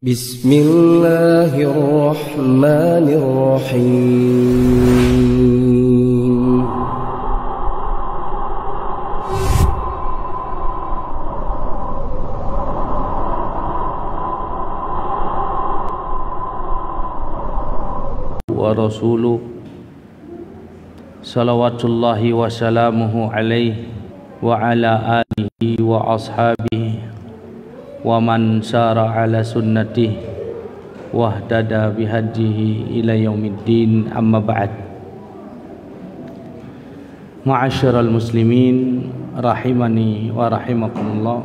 Bismillahirrahmanirrahim. Wa rasuluh salawatullahi wa salamuhu alaihi wa ala alihi wa ashabihi wa man sara ala sunnatihi wahdada bihadihi ila yaumiddin, amma ba'd. Ma'asyiral muslimin rahimani wa rahimakumullah.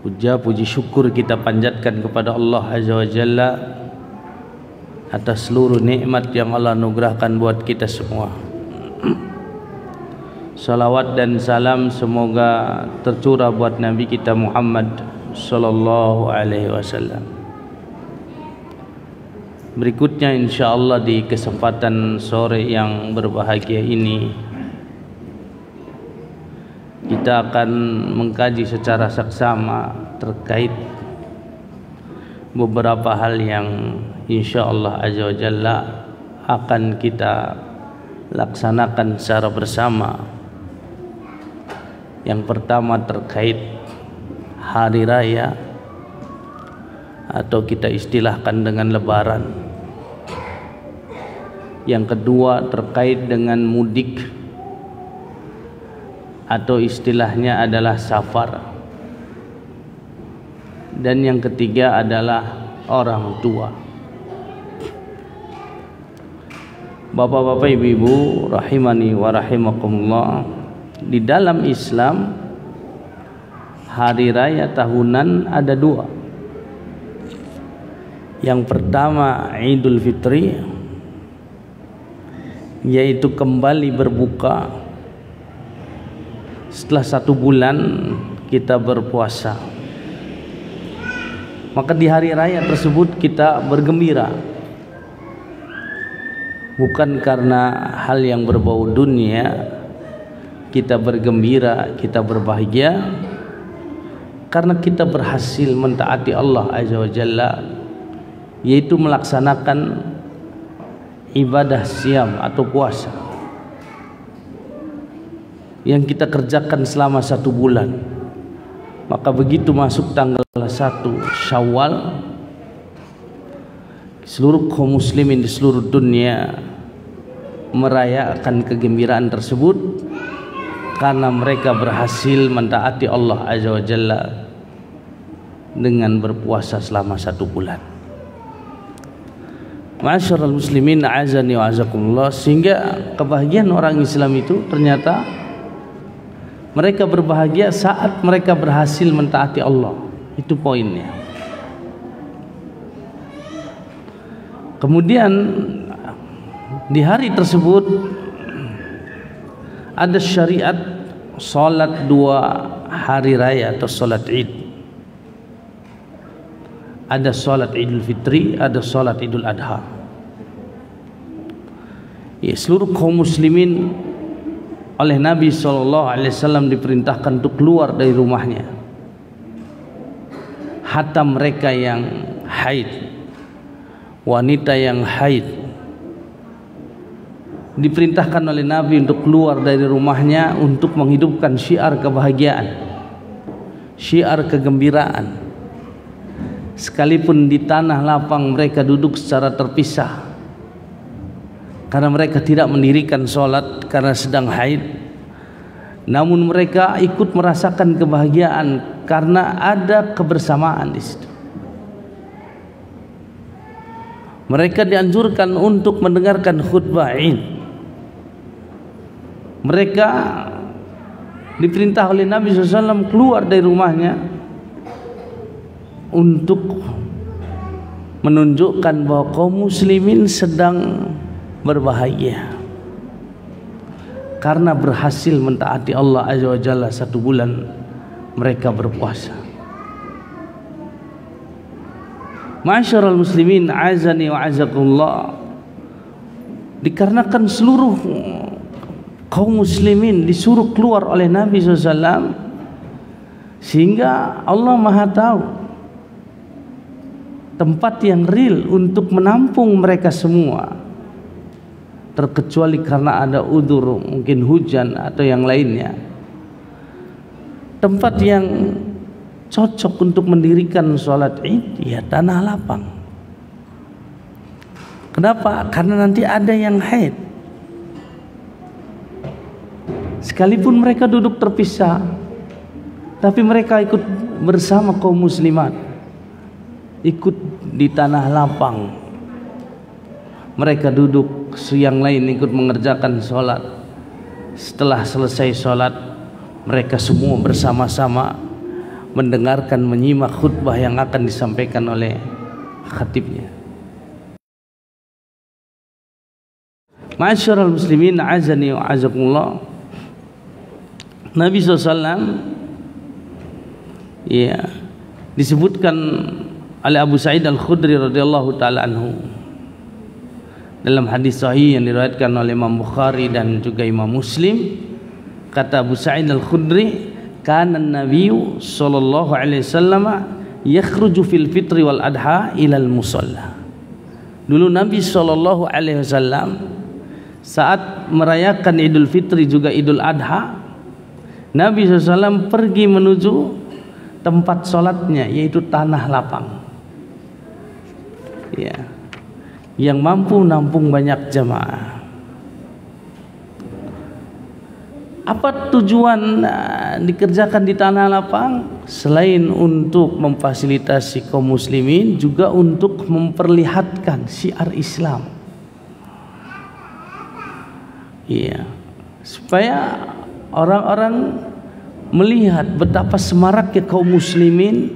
Puja puji syukur kita panjatkan kepada Allah Azza wa Jalla atas seluruh nikmat yang Allah anugerahkan buat kita semua. Salawat dan salam semoga tercurah buat Nabi kita Muhammad sallallahu alaihi wasallam. Berikutnya insyaallah di kesempatan sore yang berbahagia ini kita akan mengkaji secara saksama terkait beberapa hal yang insyaallah azza wa jalla akan kita laksanakan secara bersama. Yang pertama terkait hari raya atau kita istilahkan dengan lebaran. Yang kedua terkait dengan mudik atau istilahnya adalah safar. Dan yang ketiga adalah orang tua. Bapak-bapak, ibu-ibu rahimani wa rahimakumullah, di dalam Islam hari raya tahunan ada dua. Yang pertama Idul Fitri, yaitu kembali berbuka setelah 1 bulan kita berpuasa. Maka di hari raya tersebut kita bergembira, bukan karena hal yang berbau dunia. Kita bergembira, kita berbahagia karena kita berhasil mentaati Allah Azza wa Jalla, yaitu melaksanakan ibadah siam atau puasa yang kita kerjakan selama 1 bulan. Maka begitu masuk tanggal 1 Syawal, seluruh kaum muslimin di seluruh dunia merayakan kegembiraan tersebut karena mereka berhasil mentaati Allah Azza wa Jalla dengan berpuasa selama 1 bulan. Ma'asyiral muslimin a'azani wa a'azakumullah, sehingga kebahagiaan orang Islam itu ternyata mereka berbahagia saat mereka berhasil mentaati Allah. Itu poinnya. Kemudian di hari tersebut ada syariat salat 2 hari raya atau salat Id. Ada salat Idul Fitri, ada salat Idul Adha. Ya, seluruh kaum muslimin oleh Nabi SAW diperintahkan untuk keluar dari rumahnya. Hatta mereka yang haid, wanita yang haid, diperintahkan oleh Nabi untuk keluar dari rumahnya untuk menghidupkan syiar kebahagiaan, syiar kegembiraan. Sekalipun di tanah lapang mereka duduk secara terpisah karena mereka tidak mendirikan sholat karena sedang haid, namun mereka ikut merasakan kebahagiaan karena ada kebersamaan di situ. Mereka dianjurkan untuk mendengarkan khutbah Id. Mereka diperintah oleh Nabi SAW keluar dari rumahnya untuk menunjukkan bahwa kaum muslimin sedang berbahagia karena berhasil mentaati Allah Azza wa Jalla 1 bulan mereka berpuasa. Ma'asyiral muslimin a'azani wa a'azakumullah, dikarenakan seluruh kaum muslimin disuruh keluar oleh Nabi SAW, sehingga Allah Maha tahu tempat yang real untuk menampung mereka semua, terkecuali karena ada udzur, mungkin hujan atau yang lainnya. Tempat yang cocok untuk mendirikan sholat id ya tanah lapang. Kenapa? Karena nanti ada yang haid. Sekalipun mereka duduk terpisah, tapi mereka ikut bersama kaum muslimat, ikut di tanah lapang. Mereka duduk, yang lain ikut mengerjakan sholat. Setelah selesai sholat, mereka semua bersama-sama mendengarkan, menyimak khutbah yang akan disampaikan oleh khatibnya. Ma'asyiral muslimin, azani wa azakumullah. Nabi SAW ya disebutkan oleh Abu Sa'id Al-Khudri radhiyallahu taala anhu dalam hadis sahih yang diriwayatkan oleh Imam Bukhari dan juga Imam Muslim. Kata Abu Sa'id Al-Khudri, kana an-nabiyyu sallallahu alaihi wasallam yakhruju fil fitri wal adha ila al-musalla. Dulu Nabi sallallahu alaihi wasallam saat merayakan Idul Fitri juga Idul Adha, Nabi SAW pergi menuju tempat sholatnya, yaitu tanah lapang ya, yang mampu nampung banyak jamaah. Apa tujuan dikerjakan di tanah lapang? Selain untuk memfasilitasi kaum muslimin, juga untuk memperlihatkan syiar Islam ya, supaya orang-orang melihat betapa semaraknya kaum muslimin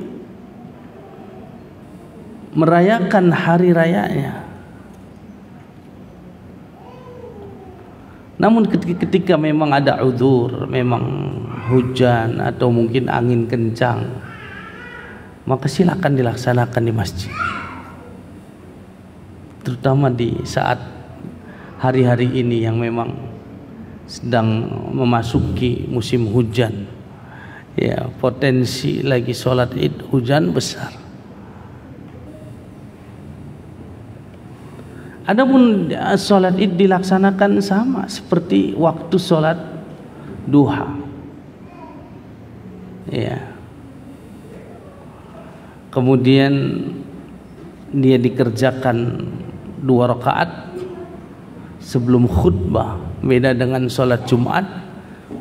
merayakan hari rayanya. Namun ketika memang ada udzur, memang hujan atau mungkin angin kencang, maka silakan dilaksanakan di masjid. Terutama di saat hari-hari ini yang memang sedang memasuki musim hujan ya, potensi lagi sholat id hujan besar. Adapun sholat id dilaksanakan sama seperti waktu sholat duha ya, kemudian dia dikerjakan 2 rakaat sebelum khutbah. Beda dengan sholat Jumat.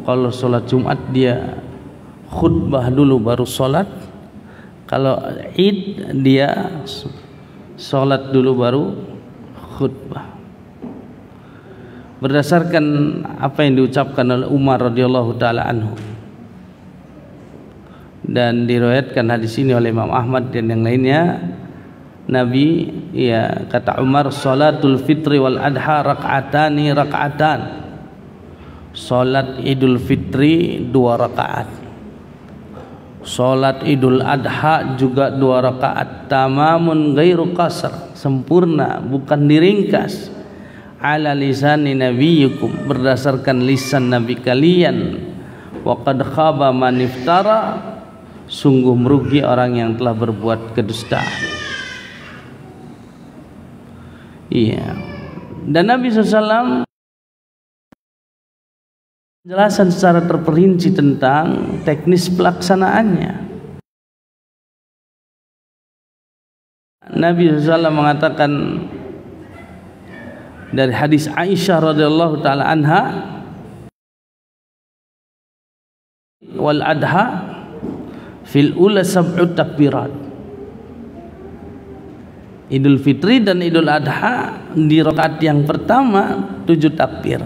Kalau sholat Jumat dia khutbah dulu baru sholat. Kalau id dia sholat dulu baru khutbah. Berdasarkan apa yang diucapkan oleh Umar radhiyallahu taala anhu, dan diriwayatkan hadis ini oleh Imam Ahmad dan yang lainnya, Nabi ya kata Umar, salatul fitri wal adha rak'atani rak'atan. Salat Idul Fitri 2 rakaat. Salat Idul Adha juga 2 rakaat. Tamamun ghairu qasr, sempurna bukan diringkas. Ala lisani nabiyikum, berdasarkan lisan nabi kalian. Wa qad khaba man iftara, sungguh merugi orang yang telah berbuat kedustaan. Iya. Dan Nabi SAW penjelasan secara terperinci tentang teknis pelaksanaannya. Nabi SAW mengatakan dari hadis Aisyah radhiyallahu taala anha, wal adha fil ula sab'u takbirat. Idul Fitri dan Idul Adha di rakaat yang pertama 7 takbir,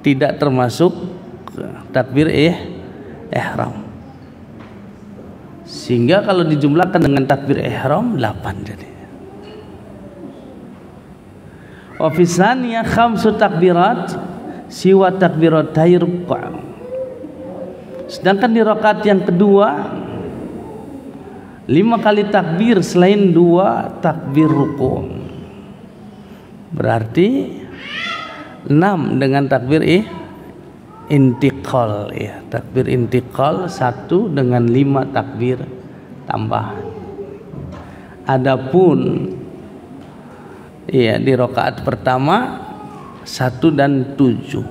tidak termasuk takbir ihram. Sehingga kalau dijumlahkan dengan takbir ihram 8 jadi. Wa fi tsaniyah 5 takbirat siwa takbiratai ruk'a. Sedangkan di rakaat yang kedua 5 kali takbir selain 2 takbir ruku'. Berarti 6 dengan takbir intiqal ya, takbir intiqal 1 dengan 5 takbir tambahan. Adapun ya di rakaat pertama 1 dan 7.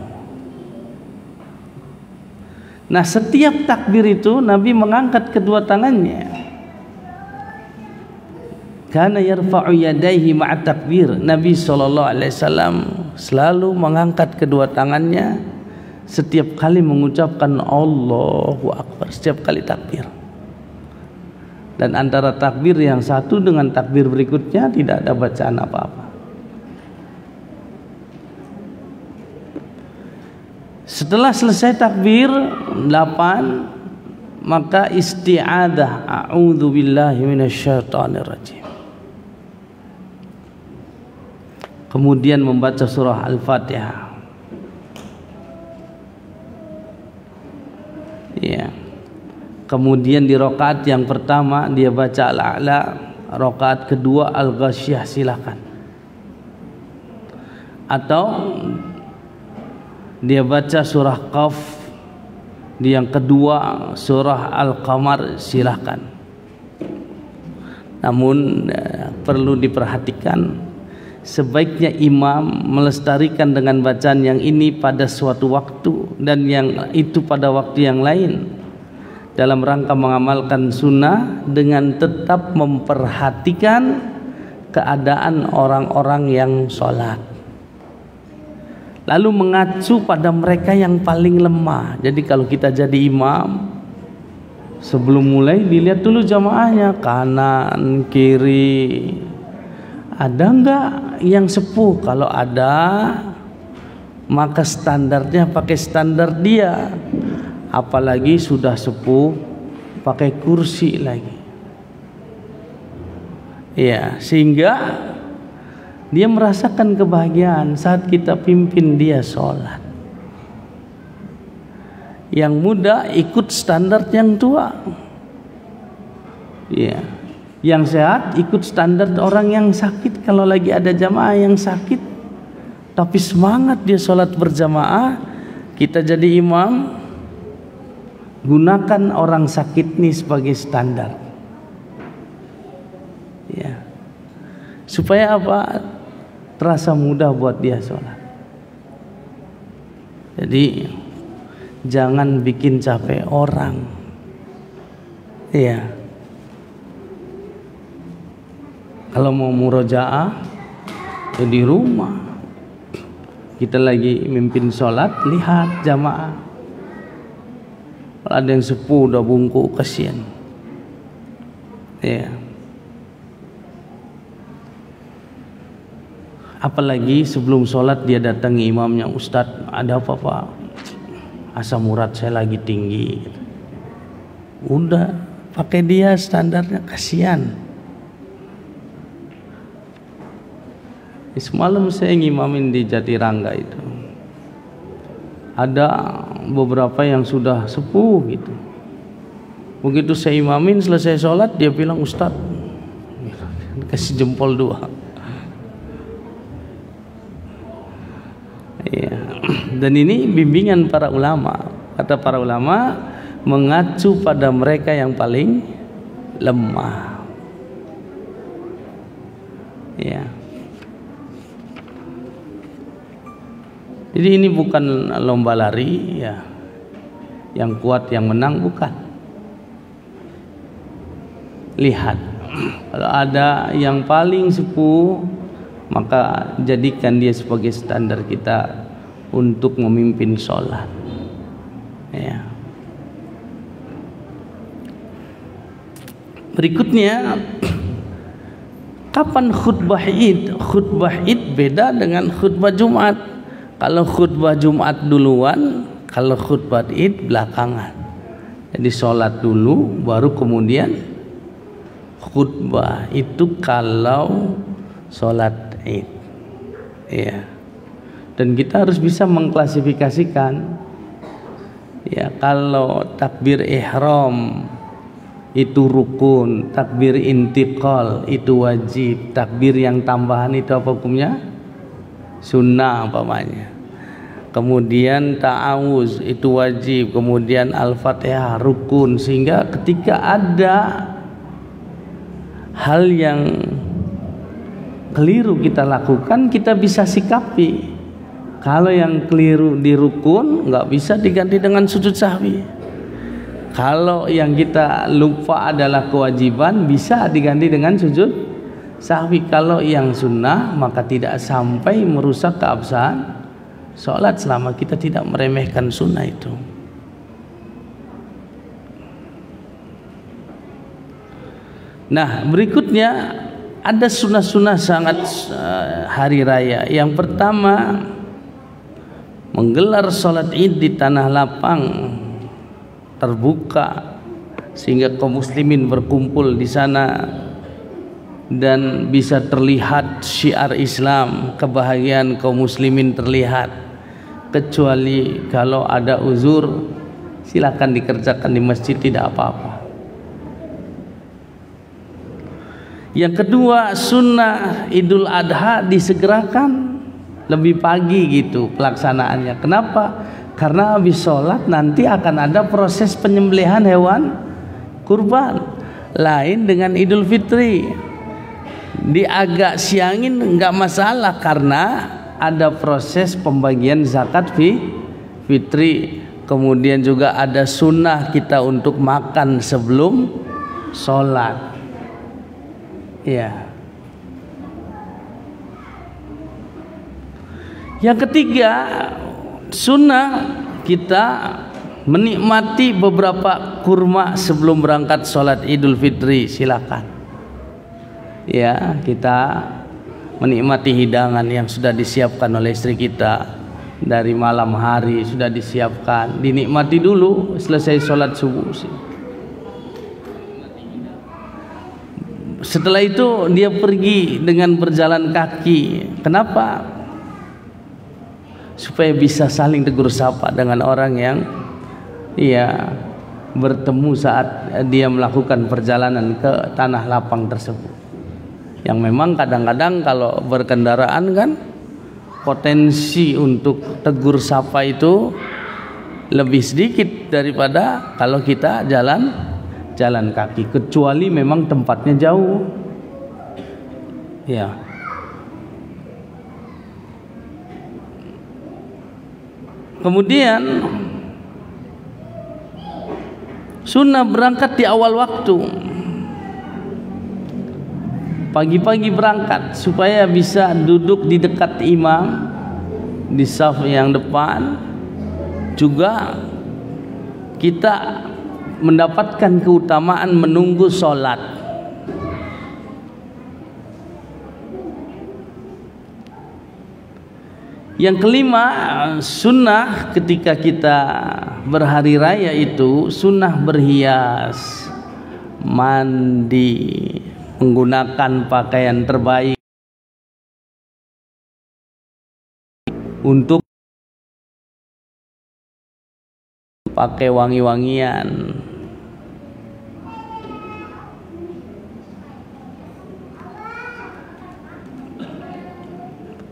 Nah, setiap takbir itu Nabi mengangkat kedua tangannya. Kana yarfa'u yadayhi ma'a takbir. Nabi SAW selalu mengangkat kedua tangannya setiap kali mengucapkan Allahu Akbar, setiap kali takbir. Dan antara takbir yang satu dengan takbir berikutnya tidak ada bacaan apa-apa. Setelah selesai takbir 8, maka isti'adzah, a'udzu billahi minasyaitonir rajim. Kemudian membaca surah Al-Fatihah. Ya. Kemudian di rakaat yang pertama dia baca Al-A'la, rakaat kedua Al-Ghasyiyah, silakan. Atau dia baca surah Qaf, di yang kedua surah Al-Qamar, silakan. Namun perlu diperhatikan, sebaiknya imam melestarikan dengan bacaan yang ini pada suatu waktu dan yang itu pada waktu yang lain, dalam rangka mengamalkan sunnah dengan tetap memperhatikan keadaan orang-orang yang sholat, lalu mengacu pada mereka yang paling lemah. Jadi kalau kita jadi imam, sebelum mulai dilihat dulu jamaahnya, kanan, kiri, ada enggak yang sepuh. Kalau ada, maka standarnya pakai standar dia. Apalagi sudah sepuh, pakai kursi lagi. Ya, sehingga dia merasakan kebahagiaan saat kita pimpin dia sholat. Yang muda ikut standar yang tua. Ya. Yang sehat ikut standar orang yang sakit. Kalau lagi ada jamaah yang sakit tapi semangat dia sholat berjamaah, kita jadi imam, gunakan orang sakit ini sebagai standar. Ya. Supaya apa? Terasa mudah buat dia sholat. Jadi jangan bikin capek orang. Iya. Kalau mau murojaah ya di rumah. Kita lagi mimpin sholat, lihat jamaah. Kalau ada yang sepuh udah bungkuk, kasihan. Ya. Apalagi sebelum sholat dia datangi imamnya, Ustadz ada apa Pak? Asam urat saya lagi tinggi. Udah pakai dia standarnya, kasihan. Semalam saya ngimamin di Jatirangga itu, ada beberapa yang sudah sepuh gitu. Begitu saya imamin selesai sholat, dia bilang Ustadz, kasih jempol 2. Ya. Dan ini bimbingan para ulama. Kata para ulama, mengacu pada mereka yang paling lemah. Ya. Jadi ini bukan lomba lari ya. Yang kuat yang menang, bukan. Lihat, kalau ada yang paling sepuh, maka jadikan dia sebagai standar kita untuk memimpin sholat. Ya. Berikutnya, kapan khutbah Id? Khutbah Id beda dengan khutbah Jumat. Kalau khutbah Jumat duluan, kalau khutbah Id belakangan. Jadi sholat dulu, baru kemudian khutbah. Itu kalau sholat Id. Ya. Dan kita harus bisa mengklasifikasikan. Ya, kalau takbir ihram itu rukun, takbir intiqal itu wajib, takbir yang tambahan itu apa hukumnya? Sunnah umpamanya. Kemudian ta'awuz itu wajib, kemudian al-fatihah rukun. Sehingga ketika ada hal yang keliru kita lakukan, kita bisa sikapi. Kalau yang keliru di rukun nggak bisa diganti dengan sujud sahwi. Kalau yang kita lupa adalah kewajiban, bisa diganti dengan sujud sahwi. Kalau yang sunnah maka tidak sampai merusak keabsahan sholat selama kita tidak meremehkan sunnah itu. Nah, berikutnya ada sunnah-sunnah sangat hari raya. Yang pertama, menggelar sholat id di tanah lapang terbuka sehingga kaum muslimin berkumpul di sana dan bisa terlihat syiar Islam, kebahagiaan kaum muslimin terlihat. Kecuali kalau ada uzur, silakan dikerjakan di masjid, tidak apa-apa. Yang kedua, sunnah Idul Adha disegerakan lebih pagi gitu pelaksanaannya. Kenapa? Karena habis sholat nanti akan ada proses penyembelihan hewan kurban. Lain dengan Idul Fitri, di agak siangin nggak masalah karena ada proses pembagian zakat fitri. Kemudian juga ada sunnah kita untuk makan sebelum sholat. Ya. Yang ketiga, sunnah kita menikmati beberapa kurma sebelum berangkat sholat Idul Fitri. Silakan. Ya, kita menikmati hidangan yang sudah disiapkan oleh istri kita dari malam hari, sudah disiapkan, dinikmati dulu selesai sholat subuh. Setelah itu dia pergi dengan berjalan kaki. Kenapa? Supaya bisa saling tegur sapa dengan orang yang bertemu saat dia melakukan perjalanan ke tanah lapang tersebut. Yang memang kadang-kadang kalau berkendaraan kan potensi untuk tegur sapa itu lebih sedikit daripada kalau kita jalan kaki, kecuali memang tempatnya jauh. Ya. Kemudian sunnah berangkat di awal waktu. Pagi-pagi berangkat supaya bisa duduk di dekat imam di saf yang depan. Juga kita mendapatkan keutamaan menunggu sholat. Yang kelima, sunnah ketika kita berhari raya itu sunnah berhias, mandi, menggunakan pakaian terbaik untuk pakai wangi-wangian.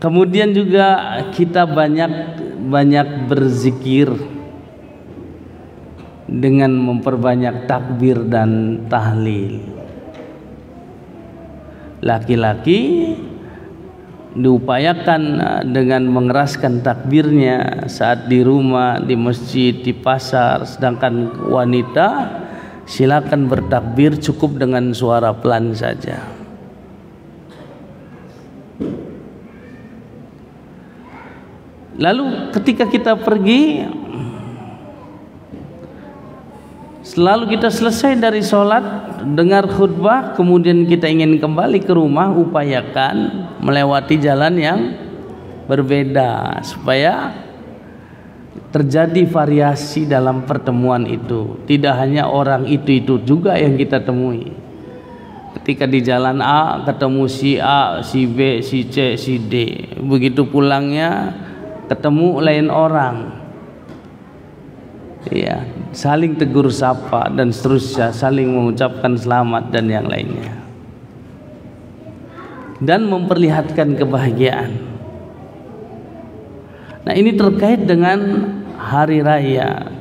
Kemudian juga kita banyak berzikir dengan memperbanyak takbir dan tahlil. Laki-laki diupayakan dengan mengeraskan takbirnya saat di rumah, di masjid, di pasar. Sedangkan wanita silakan bertakbir cukup dengan suara pelan saja. Lalu ketika kita pergi, selalu kita selesai dari sholat, dengar khutbah, kemudian kita ingin kembali ke rumah, upayakan melewati jalan yang berbeda supaya terjadi variasi dalam pertemuan itu. Tidak hanya orang itu juga yang kita temui. Ketika di jalan A ketemu si A, si B, si C, si D, begitu pulangnya ketemu lain orang. Ya, saling tegur sapa dan seterusnya, saling mengucapkan selamat dan yang lainnya, dan memperlihatkan kebahagiaan. Nah, ini terkait dengan hari raya.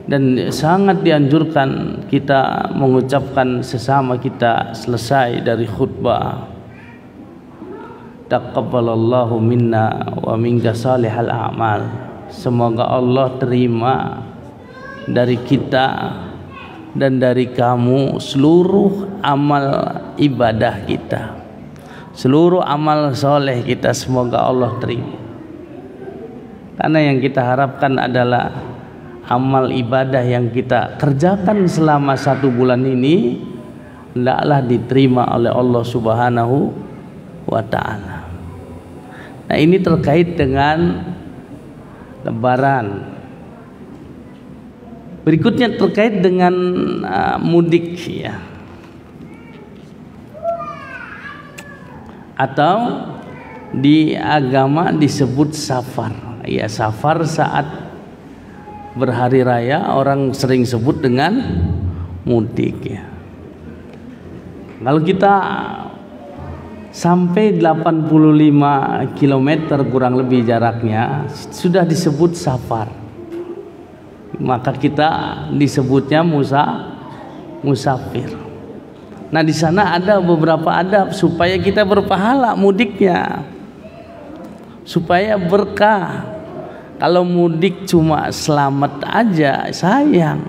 dan sangat dianjurkan kita mengucapkan sesama kita selesai dari khutbah, taqabbalallahu minna wa minka salihal a'mal. Semoga Allah terima dari kita dan dari kamu seluruh amal ibadah kita, seluruh amal soleh kita, semoga Allah terima. Karena yang kita harapkan adalah amal ibadah yang kita kerjakan selama 1 bulan ini hendaklah diterima oleh Allah Subhanahu wa ta'ala. Nah, ini terkait dengan Lebaran. Berikutnya terkait dengan mudik ya, atau di agama disebut safar. Ya, safar saat berhari raya orang sering sebut dengan mudik ya. Kalau kita sampai 85 km kurang lebih jaraknya sudah disebut safar, maka kita disebutnya musafir. Nah, di sana ada beberapa adab supaya kita berpahala mudiknya, supaya berkah. Kalau mudik cuma selamat aja sayang.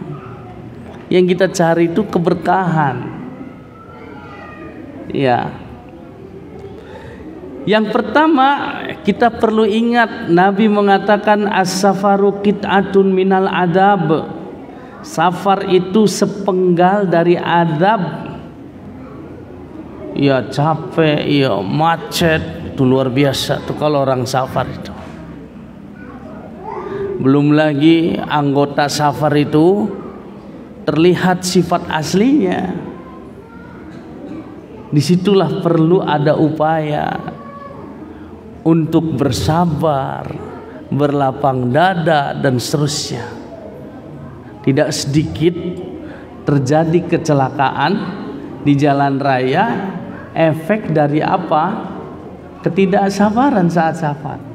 Yang kita cari itu keberkahan. Ya. Yang pertama, kita perlu ingat Nabi mengatakan as-safaru qit'atun minal adab. Safar itu sepenggal dari adab. Ya capek, ya macet, itu luar biasa tuh kalau orang safar itu. Belum lagi anggota safar itu terlihat sifat aslinya. Disitulah perlu ada upaya untuk bersabar, berlapang dada dan seterusnya. Tidak sedikit terjadi kecelakaan di jalan raya, efek dari apa? Ketidaksabaran saat safar.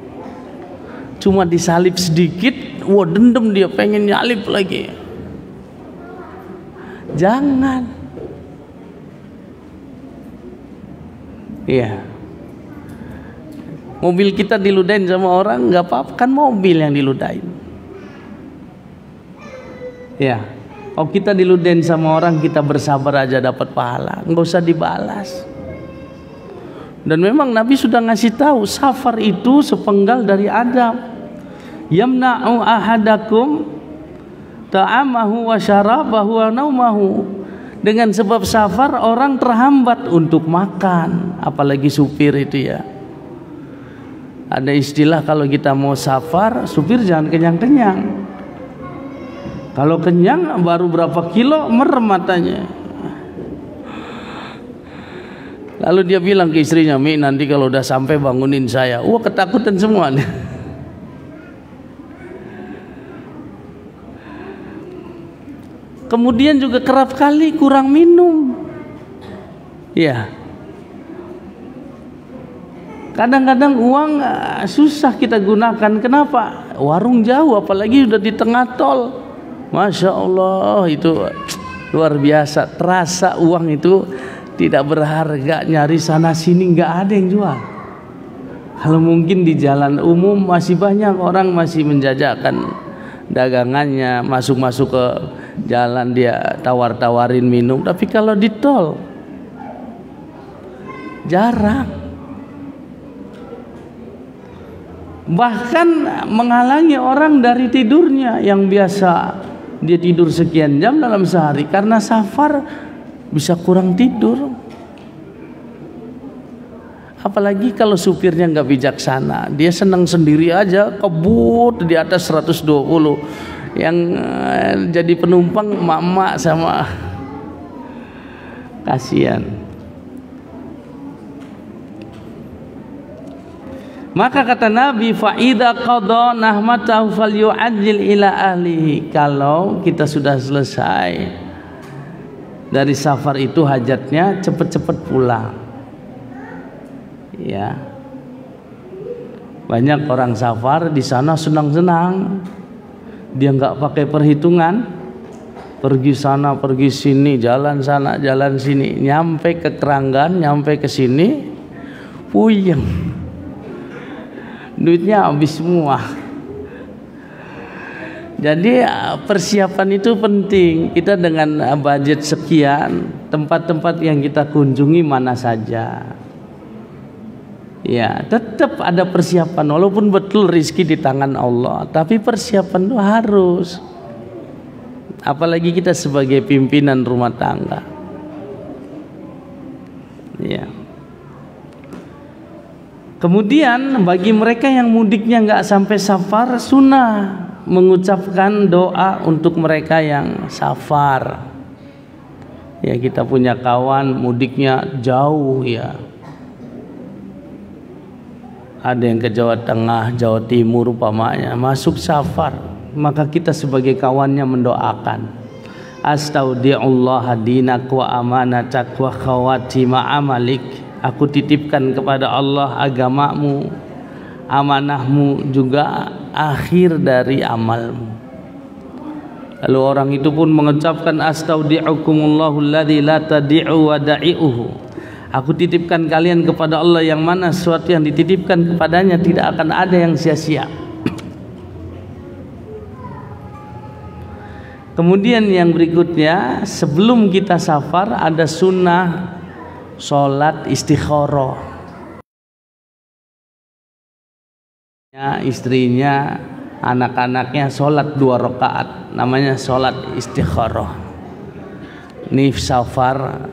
Cuma disalip sedikit, wah dendam dia, pengen nyalip lagi. Jangan. Iya. Mobil kita diludahin sama orang, nggak apa-apa, kan mobil yang diludahin. Ya, kalau kita diludahin sama orang, kita bersabar aja dapat pahala, nggak usah dibalas. Dan memang Nabi sudah ngasih tahu, safar itu sepenggal dari adab. Yamna'u ahadakum ta'amahu wa syarabahu wa naumahu. Dengan sebab safar orang terhambat untuk makan, apalagi supir itu ya. Ada istilah kalau kita mau safar, supir jangan kenyang-kenyang. Kalau kenyang baru berapa kilo merem matanya. Lalu dia bilang ke istrinya, "Mi, nanti kalau udah sampai bangunin saya." Wah, ketakutan semua nih. Kemudian juga kerap kali kurang minum. Ya. Kadang-kadang uang susah kita gunakan. Kenapa? Warung jauh, apalagi udah di tengah tol. Masya Allah, itu luar biasa. Terasa uang itu tidak berharga. Nyari sana sini nggak ada yang jual. Kalau mungkin di jalan umum masih banyak orang masih menjajakan dagangannya, masuk-masuk ke jalan dia tawar-tawarin minum. Tapi kalau di tol jarang. Bahkan menghalangi orang dari tidurnya. Yang biasa dia tidur sekian jam dalam sehari, karena safar bisa kurang tidur. Apalagi kalau supirnya nggak bijaksana, dia senang sendiri aja, kebut di atas 120. Yang jadi penumpang emak-emak sama, kasihan. Maka kata Nabi, fa idza qada nahmatahu falyu'ajjil ila ahlihi. Kalau kita sudah selesai dari safar itu hajatnya, cepat-cepat pulang. Ya. Banyak orang safar di sana senang-senang. Dia nggak pakai perhitungan, pergi sana pergi sini, jalan sana jalan sini, nyampe ke Keranggan, nyampe ke sini puyeng, duitnya habis semua. Jadi persiapan itu penting. Kita dengan budget sekian, tempat-tempat yang kita kunjungi mana saja, ya tetap ada persiapan. Walaupun betul rizki di tangan Allah, tapi persiapan itu harus. Apalagi kita sebagai pimpinan rumah tangga, ya. Kemudian bagi mereka yang mudiknya nggak sampai safar, sunnah mengucapkan doa untuk mereka yang safar. Ya, kita punya kawan mudiknya jauh, ya. Ada yang ke Jawa Tengah, Jawa Timur umpamanya, masuk safar, maka kita sebagai kawannya mendoakan, astaudi'ullah dinak wa amanatak wa khawatima amalik. Aku titipkan kepada Allah agamamu, amanahmu, juga akhir dari amalmu. Lalu orang itu pun mengucapkan astaudi'ukumullahu alladzi la tadi'u wada'i'uhu. Aku titipkan kalian kepada Allah yang mana sesuatu yang dititipkan kepadanya tidak akan ada yang sia-sia. Kemudian yang berikutnya, sebelum kita safar ada sunnah sholat istikharah. Istrinya, anak-anaknya sholat 2 rakaat, namanya sholat istikharah. Ini safar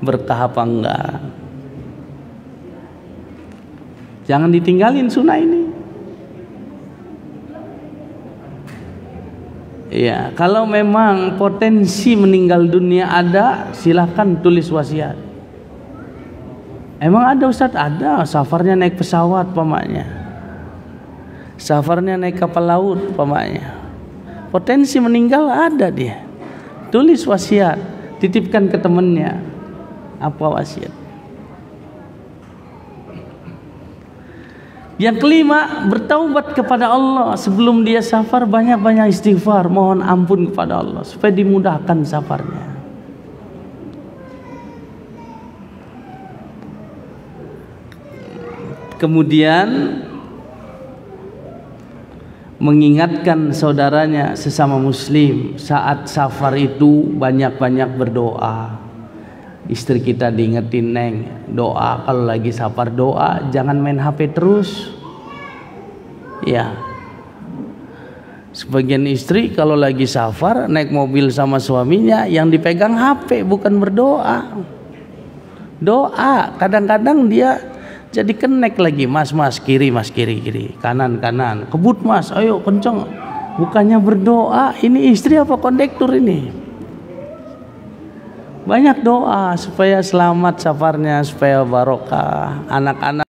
berkah apa enggak? Jangan ditinggalin sunnah ini. Ya, kalau memang potensi meninggal dunia ada, silahkan tulis wasiat. Emang ada Ustadz? Ada. Safarnya naik pesawat pamaknya, safarnya naik kapal laut pamaknya. Potensi meninggal ada dia. Tulis wasiat, titipkan ke temannya. Apa wasiat? Yang kelima, bertaubat kepada Allah sebelum dia safar, banyak-banyak istighfar, mohon ampun kepada Allah supaya dimudahkan safarnya. Kemudian mengingatkan saudaranya sesama muslim saat safar itu banyak-banyak berdoa. Istri kita diingetin, Neng, doa kalau lagi safar, doa, jangan main HP terus. Ya. Sebagian istri kalau lagi safar naik mobil sama suaminya, yang dipegang HP bukan berdoa. Doa, kadang-kadang dia jadi kenek lagi, mas kiri, kanan, kebut mas, ayo kenceng. Bukannya berdoa, ini istri apa kondektur ini? Banyak doa supaya selamat safarnya, supaya barokah. Anak-anak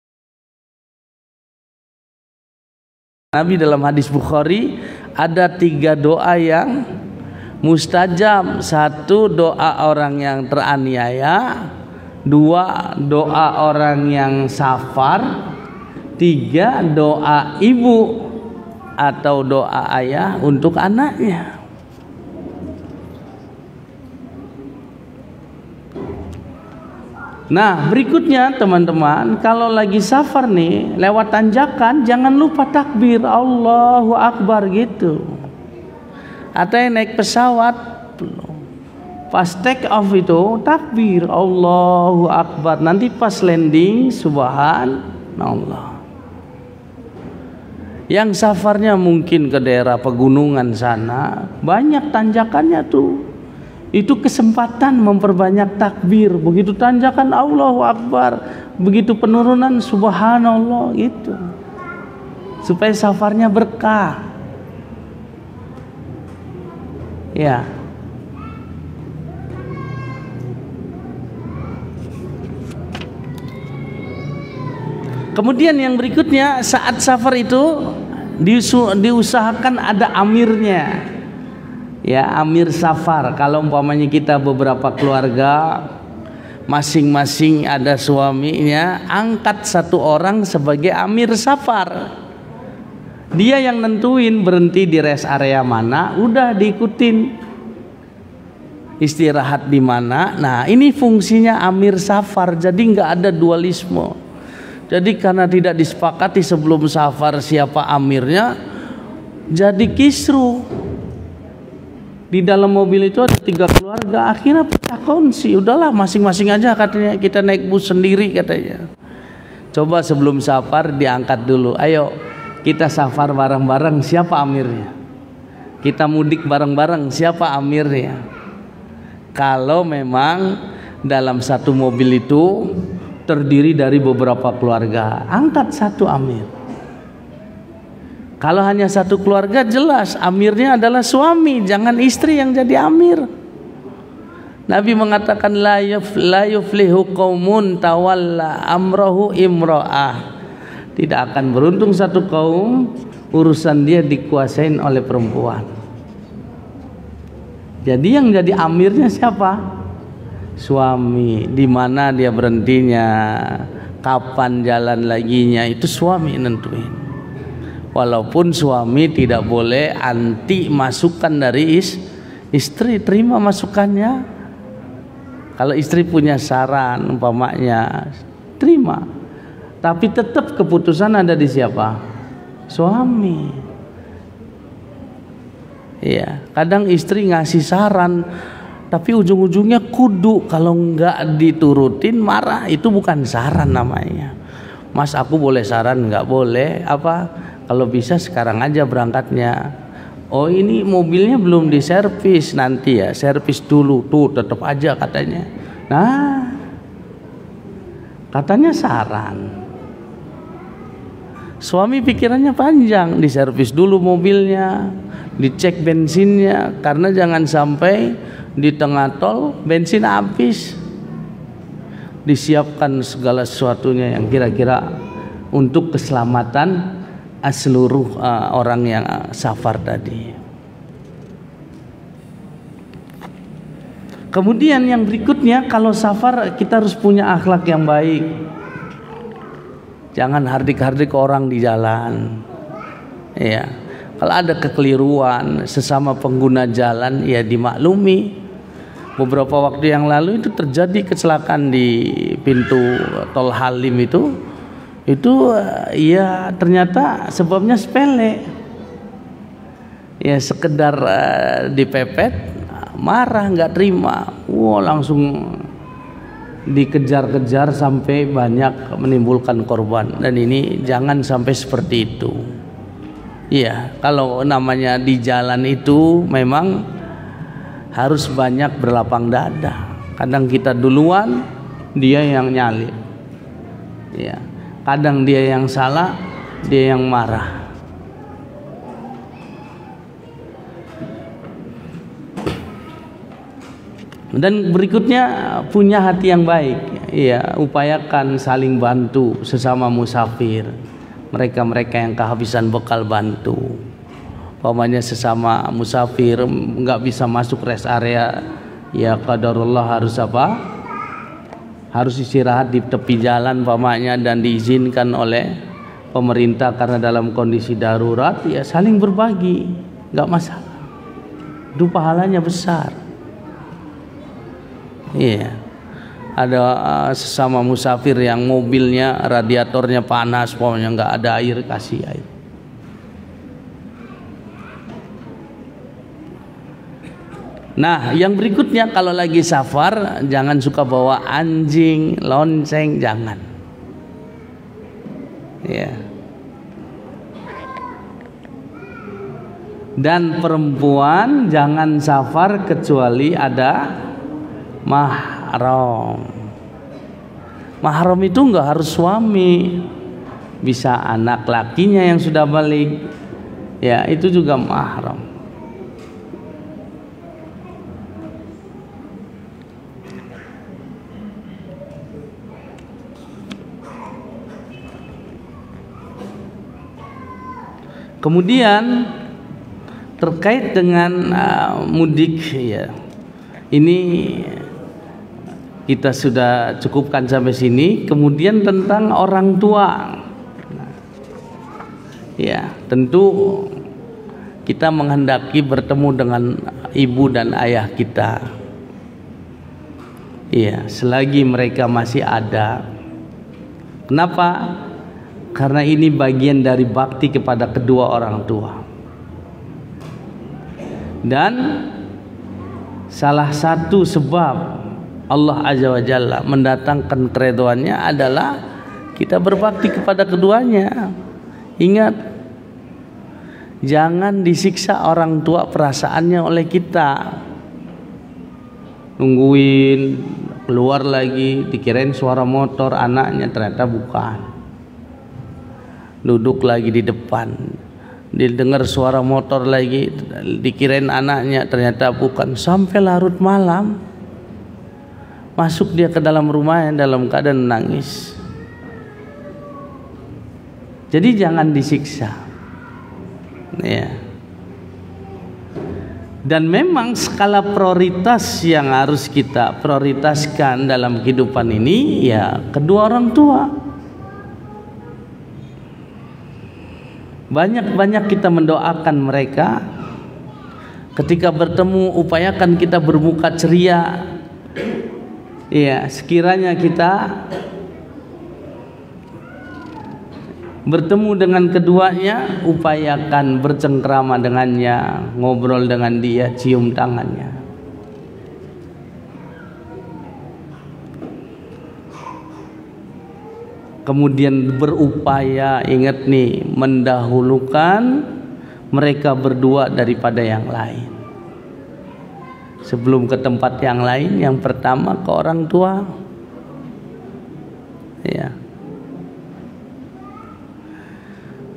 Nabi dalam hadis Bukhari ada 3 doa yang mustajab. 1 doa orang yang teraniaya, 2 doa orang yang safar, 3 doa ibu atau doa ayah untuk anaknya. Nah, berikutnya teman-teman, kalau lagi safar nih, lewat tanjakan, jangan lupa takbir Allahu Akbar gitu. Atau yang naik pesawat, pas take off itu takbir Allahu Akbar. Nanti pas landing subhanallah. Yang safarnya mungkin ke daerah pegunungan sana, banyak tanjakannya tuh. Itu kesempatan memperbanyak takbir. Begitu tanjakan Allahu Akbar, begitu penurunan subhanallah gitu. Supaya safarnya berkah. Ya. Kemudian yang berikutnya, saat safar itu diusahakan ada amirnya. Ya, amir safar. Kalau umpamanya kita beberapa keluarga, masing-masing ada suaminya, angkat 1 orang sebagai amir safar. Dia yang nentuin berhenti di rest area mana, udah diikutin. Istirahat di mana. Nah, ini fungsinya amir safar. Jadi nggak ada dualisme. Jadi karena tidak disepakati sebelum safar siapa amirnya, jadi kisru. Di dalam mobil itu ada 3 keluarga, akhirnya pecah kongsi. Udahlah masing-masing aja katanya, kita naik bus sendiri katanya. Coba sebelum safar diangkat dulu. Ayo kita safar bareng-bareng, siapa amirnya? Kita mudik bareng-bareng, siapa amirnya? Kalau memang dalam satu mobil itu terdiri dari beberapa keluarga, angkat satu amir. Kalau hanya satu keluarga, jelas amirnya adalah suami, jangan istri yang jadi amir. Nabi mengatakan la yuflihu qaumun tawalla amrahu imra'ah. Tidak akan beruntung satu kaum urusan dia dikuasain oleh perempuan. Jadi yang jadi amirnya siapa? Suami. Di mana dia berhentinya, kapan jalan laginya, itu suami nentuin. Walaupun suami tidak boleh anti masukan dari istri, terima masukannya. Kalau istri punya saran umpamanya, terima. Tapi tetap keputusan ada di siapa? Suami. Iya, kadang istri ngasih saran, tapi ujung-ujungnya kudu, kalau nggak diturutin marah. Itu bukan saran namanya. Mas, aku boleh saran? Nggak boleh. Apa? Kalau bisa sekarang aja berangkatnya. Oh, ini mobilnya belum diservis, nanti ya servis dulu. Tuh tetap aja katanya. Nah, katanya saran. Suami pikirannya panjang, diservis dulu mobilnya, dicek bensinnya, karena jangan sampai di tengah tol bensin habis. Disiapkan segala sesuatunya yang kira-kira untuk keselamatan seluruh orang yang safar tadi. Kemudian yang berikutnya, kalau safar kita harus punya akhlak yang baik. Jangan hardik-hardik orang di jalan. Ya, kalau ada kekeliruan sesama pengguna jalan, ya dimaklumi. Beberapa waktu yang lalu itu terjadi kecelakaan di pintu tol Halim itu ya ternyata sebabnya sepele. Ya sekedar dipepet, marah, nggak terima. Wah, langsung dikejar-kejar sampai banyak menimbulkan korban. Dan ini jangan sampai seperti itu. Iya, kalau namanya di jalan itu memang harus banyak berlapang dada. Kadang kita duluan, dia yang nyalip. Ya, kadang dia yang salah, dia yang marah. Dan berikutnya, punya hati yang baik. Ya, upayakan saling bantu sesama musafir. Mereka-mereka yang kehabisan bekal, bantu. Umpamanya sesama musafir nggak bisa masuk rest area, ya qadarullah harus apa? Harus istirahat di tepi jalan umpamanya, dan diizinkan oleh pemerintah karena dalam kondisi darurat, ya saling berbagi, nggak masalah. Itu pahalanya besar. Iya. Ada sesama musafir yang mobilnya radiatornya panas, pokoknya nggak ada air, kasih air. Nah, yang berikutnya, kalau lagi safar jangan suka bawa anjing, lonceng, jangan. Ya. Dan perempuan jangan safar kecuali ada mahram. Mahram itu enggak harus suami, bisa anak lakinya yang sudah balik, ya itu juga mahram. Kemudian terkait dengan mudik, ya ini kita sudah cukupkan sampai sini. Kemudian tentang orang tua, Ya, tentu kita menghendaki bertemu dengan ibu dan ayah kita. Iya, selagi mereka masih ada. Kenapa? Karena ini bagian dari bakti kepada kedua orang tua. Dan salah satu sebab Allah Azza wa Jalla mendatangkan keridhoannya adalah kita berbakti kepada keduanya. Ingat, jangan disiksa orang tua perasaannya oleh kita. Nungguin keluar lagi, dikirain suara motor anaknya, ternyata bukan. Duduk lagi di depan, didengar suara motor lagi, dikirain anaknya, ternyata bukan. Sampai larut malam, masuk dia ke dalam rumahnya dalam keadaan nangis. Jadi jangan disiksa, ya. Dan memang skala prioritas yang harus kita prioritaskan dalam kehidupan ini, ya kedua orang tua. Banyak-banyak kita mendoakan mereka. Ketika bertemu, upayakan kita bermuka ceria. Ya, sekiranya kita bertemu dengan keduanya, upayakan bercengkrama dengannya, ngobrol dengan dia, cium tangannya. Kemudian berupaya, ingat nih, mendahulukan mereka berdua daripada yang lain. Sebelum ke tempat yang lain, yang pertama ke orang tua. Ya.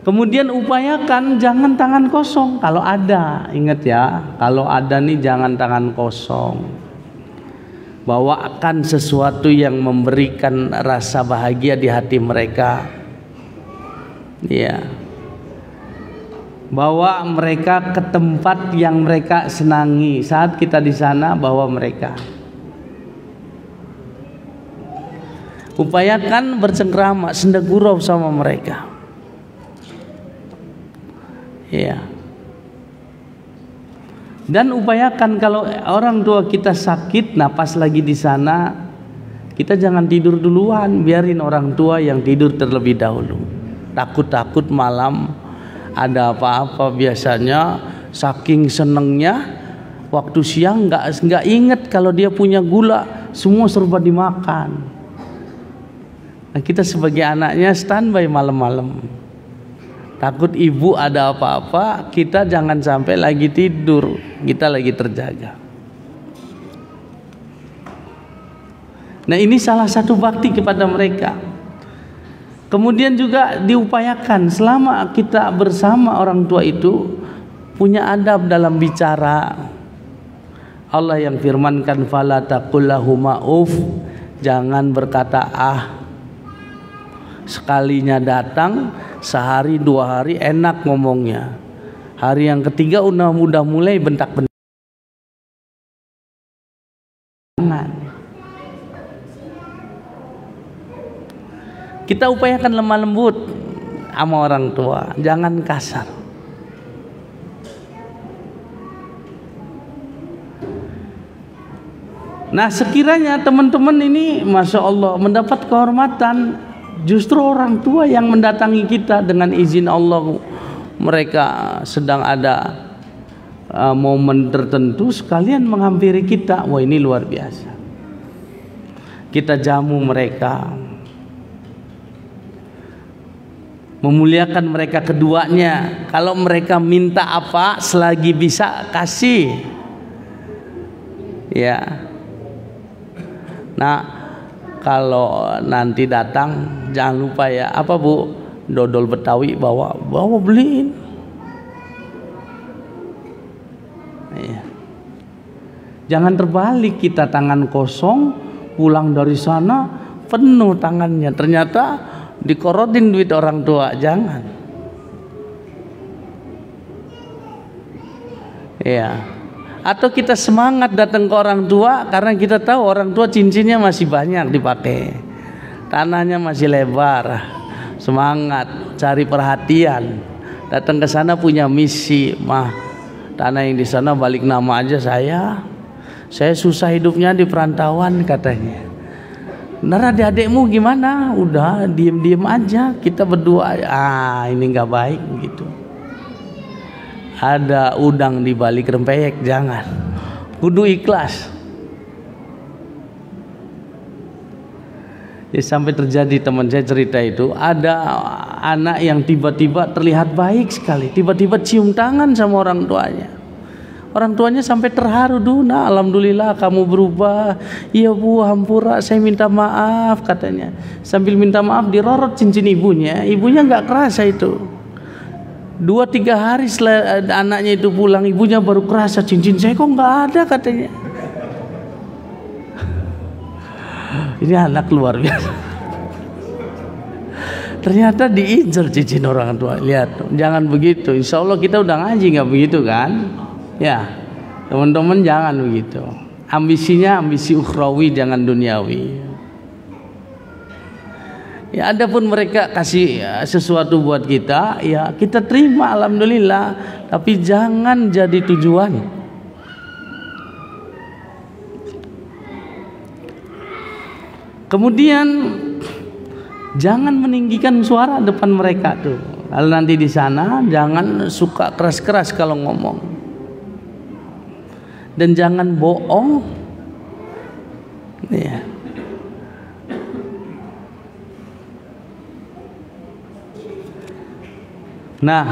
Kemudian upayakan jangan tangan kosong kalau ada. Ingat ya, kalau ada nih jangan tangan kosong. Bawakan sesuatu yang memberikan rasa bahagia di hati mereka. Ya. Bawa mereka ke tempat yang mereka senangi. Saat kita di sana, bawa mereka. Upayakan bercengkrama, senda gurau sama mereka. Ya. Dan upayakan kalau orang tua kita sakit, napas lagi di sana, kita jangan tidur duluan, biarin orang tua yang tidur terlebih dahulu. Takut-takut malam ada apa-apa, biasanya saking senengnya waktu siang nggak inget kalau dia punya gula, semua serba dimakan. Nah, kita sebagai anaknya standby malam-malam. Takut ibu ada apa-apa, kita jangan sampai lagi tidur, kita lagi terjaga. Nah, ini salah satu bakti kepada mereka. Kemudian juga diupayakan selama kita bersama orang tua itu punya adab dalam bicara. Allah yang firmankan fala taqul lahuma uff, jangan berkata ah. Sekalinya datang, sehari dua hari enak ngomongnya. Hari yang ketiga udah mulai bentak-bentak. Kita upayakan lemah lembut sama orang tua, jangan kasar. Nah, sekiranya teman-teman ini Masya Allah mendapat kehormatan, justru orang tua yang mendatangi kita dengan izin Allah, mereka sedang ada momen tertentu, sekalian menghampiri kita. Wah, ini luar biasa. Kita jamu mereka, memuliakan mereka keduanya. Kalau mereka minta apa, selagi bisa kasih. Ya. Nah, kalau nanti datang jangan lupa ya, apa Bu, dodol Betawi bawa beliin. Ya. Jangan terbalik, kita tangan kosong, pulang dari sana penuh tangannya, ternyata dikorotin duit orang tua. Jangan. Ya. Atau kita semangat datang ke orang tua karena kita tahu orang tua cincinnya masih banyak dipakai, tanahnya masih lebar. Semangat cari perhatian, Datang ke sana punya misi, mah tanah yang di sana balik nama aja saya susah hidupnya di perantauan katanya. Nah, adik-adikmu gimana? Udah diem aja, kita berdua. Ini nggak baik begitu. Ada udang di balik rempeyek, jangan. Kudu ikhlas. Ya, sampai terjadi, teman saya cerita itu, ada anak yang tiba-tiba terlihat baik sekali, tiba-tiba cium tangan sama orang tuanya. Orang tuanya sampai terharu, Duna, alhamdulillah kamu berubah. Iya bu, hampura, saya minta maaf katanya. Sambil minta maaf dirorot cincin ibunya nggak kerasa itu. 2-3 hari setelah anaknya itu pulang, ibunya baru kerasa cincin saya kok nggak ada katanya. Ini anak luar biasa. Ternyata diincar cincin orang tua. Lihat, jangan begitu. Insya Allah kita udah ngaji nggak begitu kan? Ya, teman-teman jangan begitu. Ambisinya ambisi ukhrawi, jangan duniawi. Ya, adapun mereka kasih sesuatu buat kita, ya kita terima alhamdulillah. Tapi jangan jadi tujuan. Kemudian jangan meninggikan suara depan mereka tuh. Kalau nanti di sana jangan suka keras-keras kalau ngomong. Dan jangan bohong. Ya. Nah,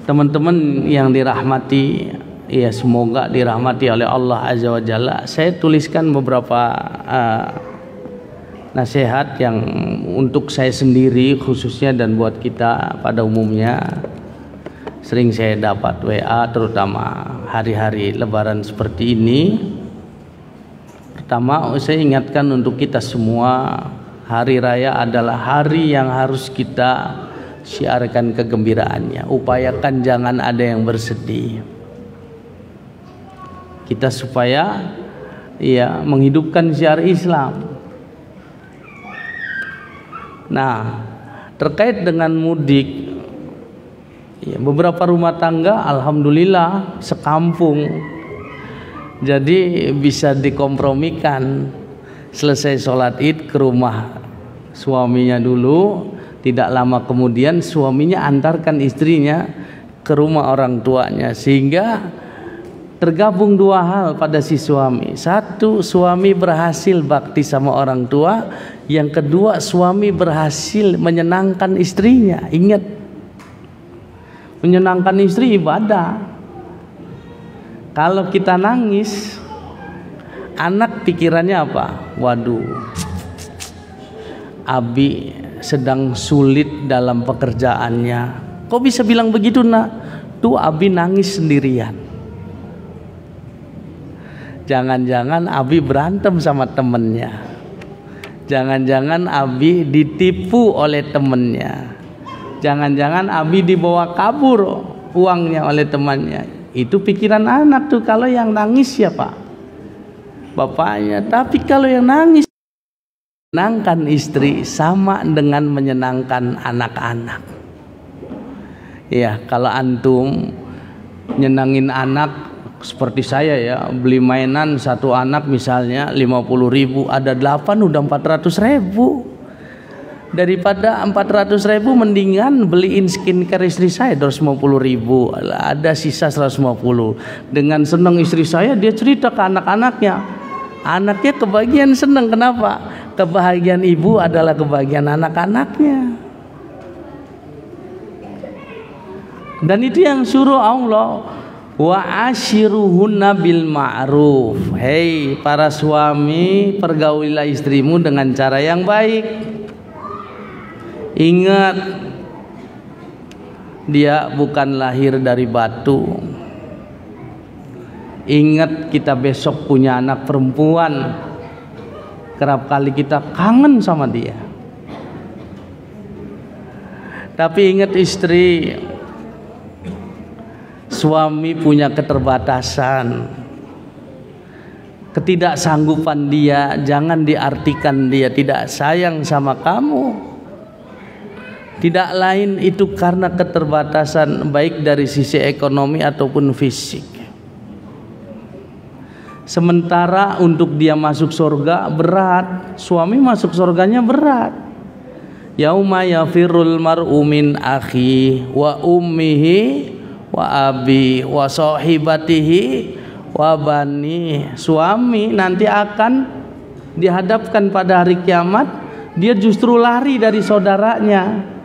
teman-teman yang dirahmati, ya semoga dirahmati oleh Allah Azza wa Jalla. Saya tuliskan beberapa nasihat yang untuk saya sendiri khususnya dan buat kita pada umumnya. Sering saya dapat WA, terutama hari-hari lebaran seperti ini. Pertama, saya ingatkan untuk kita semua, hari raya adalah hari yang harus kita syiarkan kegembiraannya. Upayakan jangan ada yang bersedih. Kita supaya ya menghidupkan syiar Islam. Nah, terkait dengan mudik, ya, beberapa rumah tangga alhamdulillah sekampung, jadi bisa dikompromikan. Selesai sholat id ke rumah suaminya dulu, tidak lama kemudian suaminya antarkan istrinya ke rumah orang tuanya, sehingga tergabung 2 hal pada si suami. 1, suami berhasil bakti sama orang tua. Yang kedua, suami berhasil menyenangkan istrinya. Ingat, menyenangkan istri ibadah. Kalau kita nangis, anak pikirannya apa? Waduh, Abi sedang sulit dalam pekerjaannya. Kok bisa bilang begitu, nak? Tuh Abi nangis sendirian. Jangan-jangan Abi berantem sama temennya. Jangan-jangan Abi ditipu oleh temennya. Jangan-jangan Abi dibawa kabur uangnya oleh temannya. Itu pikiran anak tuh. Kalau yang nangis siapa? Bapaknya. Tapi kalau yang nangis, menyenangkan istri sama dengan menyenangkan anak-anak. Ya, kalau antum nyenangin anak seperti saya ya, beli mainan satu anak misalnya 50.000, ada 8 udah 400.000. Daripada 400.000 mendingan beliin skincare istri saya 250.000, ada sisa 150. Dengan senang istri saya, dia cerita ke anak-anaknya. Anaknya kebagian senang. Kenapa? Kebahagiaan ibu adalah kebahagiaan anak-anaknya. Dan itu yang suruh Allah, wa ashiruhunna bil ma'ruf. Hei para suami, pergaulilah istrimu dengan cara yang baik. Ingat, dia bukan lahir dari batu. Ingat, kita besok punya anak perempuan. Kerap kali kita kangen sama dia. Tapi ingat istri, suami punya keterbatasan, ketidaksanggupan dia jangan diartikan dia tidak sayang sama kamu. Tidak lain itu karena keterbatasan baik dari sisi ekonomi ataupun fisik. Sementara untuk dia masuk surga berat, suami masuk surganya berat. Yauma yafirul mar'u min akhi wa ummihi wa abi wa sahibatihi wa bani. Suami nanti akan dihadapkan pada hari kiamat, dia justru lari dari saudaranya.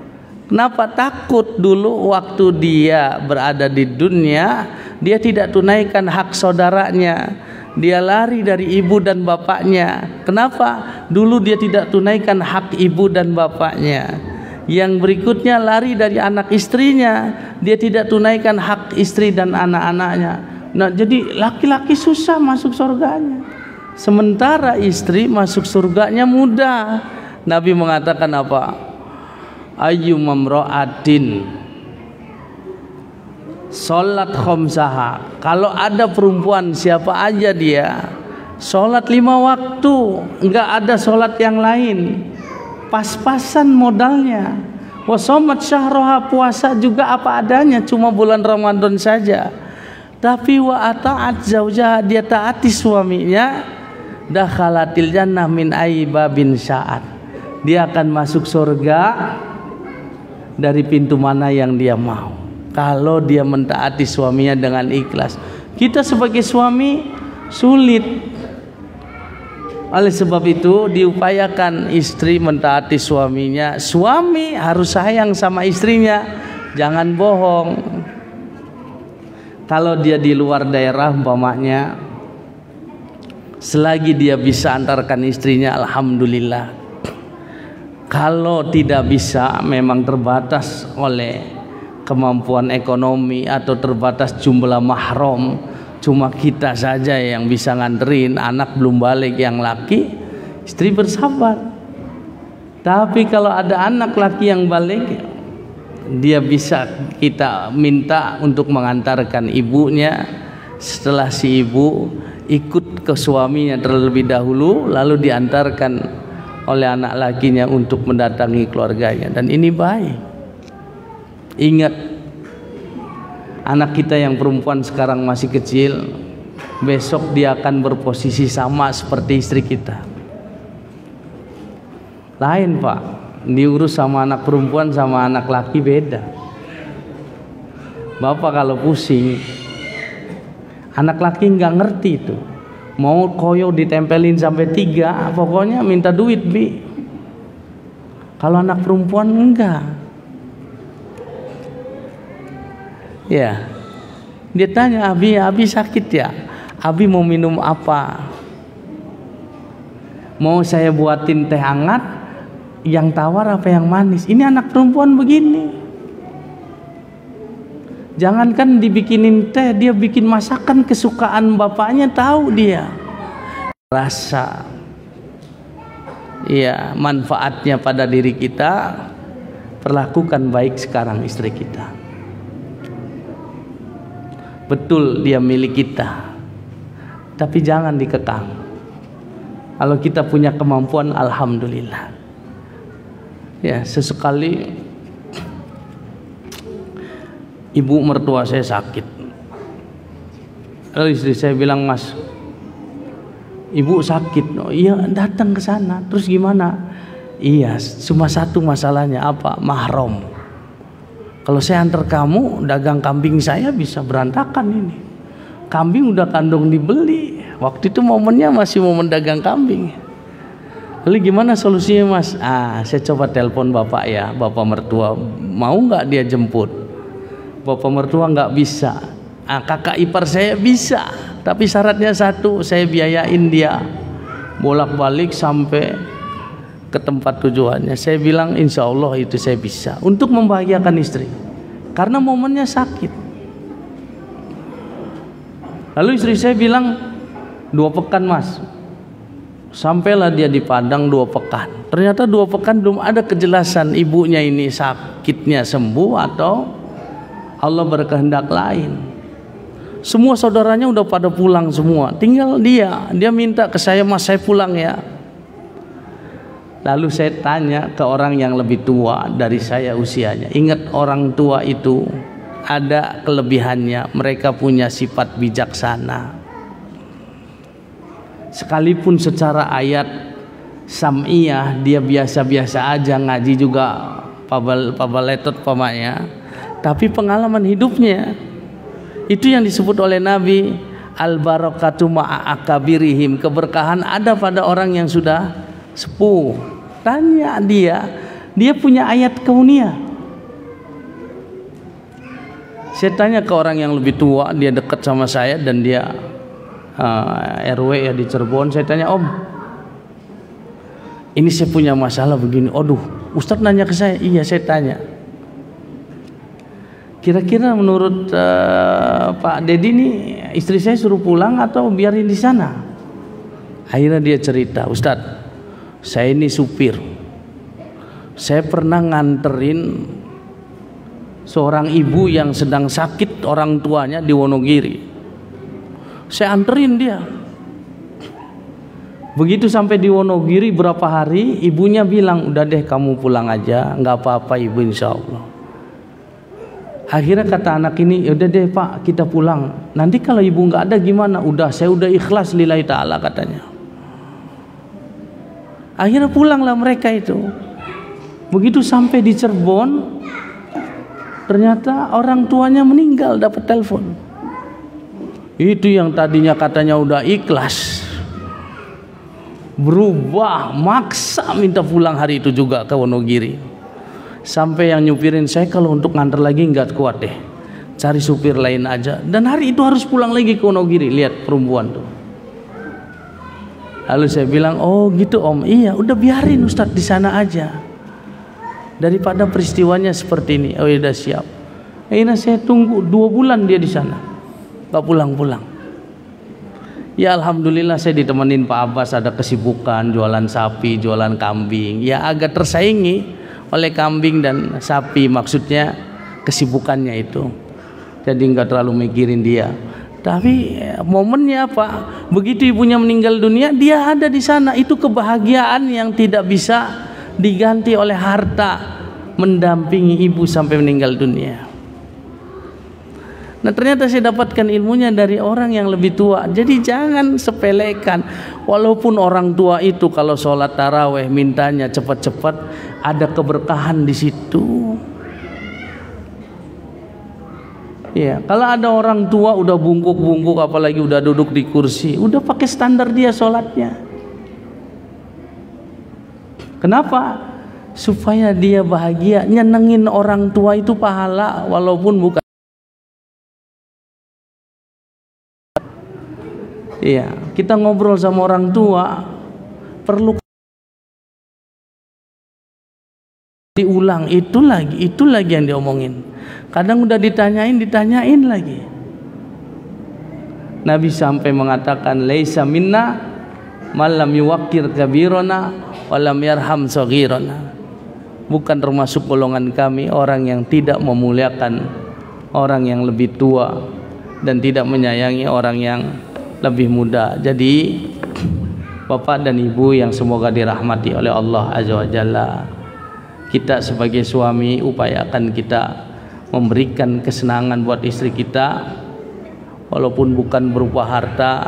Kenapa? Takut dulu waktu dia berada di dunia, dia tidak tunaikan hak saudaranya. Dia lari dari ibu dan bapaknya. Kenapa? Dulu dia tidak tunaikan hak ibu dan bapaknya. Yang berikutnya lari dari anak istrinya. Dia tidak tunaikan hak istri dan anak-anaknya. Nah, jadi laki-laki susah masuk surganya. Sementara istri masuk surganya mudah. Nabi mengatakan apa? Ayyumamra'atin sholat khamsaha. Kalau ada perempuan siapa aja dia sholat 5 waktu, enggak ada sholat yang lain, pas-pasan modalnya. Wa shomat syahroha, puasa juga apa adanya, cuma bulan Ramadan saja. Tapi wa ata'at zaujaha, dia taati suaminya, dakhalatil jannah min aibabin sya'at, dia akan masuk surga dari pintu mana yang dia mau, kalau dia mentaati suaminya dengan ikhlas. Kita sebagai suami sulit. Oleh sebab itu diupayakan istri mentaati suaminya. Suami harus sayang sama istrinya, jangan bohong. Kalau dia di luar daerah umpamanya, selagi dia bisa antarkan istrinya, alhamdulillah. Kalau tidak bisa, memang terbatas oleh kemampuan ekonomi atau terbatas jumlah mahram, cuma kita saja yang bisa nganterin, anak belum balik yang laki, istri bersabar. Tapi kalau ada anak laki yang balik, dia bisa kita minta untuk mengantarkan ibunya. Setelah si ibu ikut ke suaminya terlebih dahulu, lalu diantarkan oleh anak lakinya untuk mendatangi keluarganya. Dan ini baik. Ingat, anak kita yang perempuan sekarang masih kecil, besok dia akan berposisi sama seperti istri kita. Lain Pak, diurus sama anak perempuan sama anak laki beda. Bapak kalau pusing, anak laki nggak ngerti itu, mau koyo ditempelin sampai 3, pokoknya minta duit bi. Kalau anak perempuan enggak. Ya, dia tanya, Abi sakit ya? Abi mau minum apa? Mau saya buatin teh hangat, yang tawar apa yang manis? Ini anak perempuan begini. Jangankan dibikinin teh, dia bikin masakan kesukaan bapaknya, tahu dia rasa ya manfaatnya pada diri kita. Perlakukan baik sekarang istri kita. Betul dia milik kita, tapi jangan dikekang. Kalau kita punya kemampuan, alhamdulillah. Ya, sesekali ibu mertua saya sakit, lalu istri saya bilang, Mas, ibu sakit. Oh iya, datang ke sana. Terus gimana? Iya, cuma satu masalahnya. Apa? Mahram. Kalau saya antar kamu, dagang kambing saya bisa berantakan ini. Kambing udah kandung dibeli. Waktu itu momennya masih momen dagang kambing. Lalu gimana solusinya Mas? Saya coba telepon bapak ya, bapak mertua. Mau nggak dia jemput? Bapak mertua nggak bisa. Kakak ipar saya bisa, tapi syaratnya satu, saya biayain dia bolak-balik sampai ke tempat tujuannya. Saya bilang insya Allah itu saya bisa, untuk membahagiakan istri, karena momennya sakit. Lalu istri saya bilang 2 pekan Mas. Sampailah dia di Padang 2 pekan. Ternyata 2 pekan belum ada kejelasan ibunya ini sakitnya sembuh atau Allah berkehendak lain. Semua saudaranya udah pada pulang semua, tinggal dia minta ke saya, Mas saya pulang ya. Lalu saya tanya ke orang yang lebih tua dari saya usianya. Ingat, orang tua itu ada kelebihannya, mereka punya sifat bijaksana. Sekalipun secara ayat sam'iyah dia biasa-biasa aja, ngaji juga pabaletot pamanya, tapi pengalaman hidupnya itu yang disebut oleh Nabi al-barakatu ma'a akabirihim, keberkahan ada pada orang yang sudah sepuh. Tanya dia punya ayat kaunia. Saya tanya ke orang yang lebih tua, dia dekat sama saya dan dia RW ya di Cirebon. Saya tanya, Om, ini saya punya masalah begini. Aduh, Ustadz nanya ke saya. Iya, saya tanya, kira-kira menurut Pak Dedi ini istri saya suruh pulang atau biarin di sana? Akhirnya dia cerita, Ustadz, saya ini supir. Saya pernah nganterin seorang ibu yang sedang sakit orang tuanya di Wonogiri. Saya anterin dia. Begitu sampai di Wonogiri berapa hari, ibunya bilang, udah deh kamu pulang aja, nggak apa-apa ibu, insya Allah. Akhirnya kata anak ini, udah deh Pak, kita pulang. Nanti kalau ibu nggak ada gimana? Udah, saya udah ikhlas lillahi ta'ala katanya. Akhirnya pulanglah mereka itu. Begitu sampai di Cirebon, ternyata orang tuanya meninggal, dapat telepon. Itu yang tadinya katanya udah ikhlas, berubah, maksa minta pulang hari itu juga ke Wonogiri. Sampai yang nyupirin saya, kalau untuk nganter lagi nggak kuat deh, cari supir lain aja. Dan hari itu harus pulang lagi ke Wonogiri. Lihat perempuan tuh. Lalu saya bilang, oh gitu Om, iya udah biarin Ustadz di sana aja, daripada peristiwanya seperti ini. Oh ya udah siap. Akhirnya saya tunggu 2 bulan dia di sana, nggak pulang-pulang. Ya alhamdulillah saya ditemenin Pak Abbas, ada kesibukan jualan sapi, jualan kambing. Ya agak tersaingi oleh kambing dan sapi, maksudnya kesibukannya itu. Jadi nggak terlalu mikirin dia. Tapi momennya apa? Begitu ibunya meninggal dunia, dia ada di sana. Itu kebahagiaan yang tidak bisa diganti oleh harta, mendampingi ibu sampai meninggal dunia. Nah ternyata saya dapatkan ilmunya dari orang yang lebih tua. Jadi jangan sepelekan. Walaupun orang tua itu kalau sholat taraweh mintanya cepat-cepat, ada keberkahan di situ. Ya, kalau ada orang tua udah bungkuk-bungkuk, apalagi udah duduk di kursi, udah pakai standar dia sholatnya. Kenapa? Supaya dia bahagia. Nyenengin orang tua itu pahala, walaupun bukan. Iya, kita ngobrol sama orang tua perlu diulang, itu lagi yang diomongin. Kadang udah ditanyain lagi. Nabi sampai mengatakan, laisa minna malam yuwakir kabirona walam yarham saghirona. Bukan termasuk golongan kami orang yang tidak memuliakan orang yang lebih tua dan tidak menyayangi orang yang lebih muda. Jadi Bapak dan Ibu yang semoga dirahmati oleh Allah Azza wa Jalla, kita sebagai suami upayakan kita memberikan kesenangan buat istri kita, walaupun bukan berupa harta,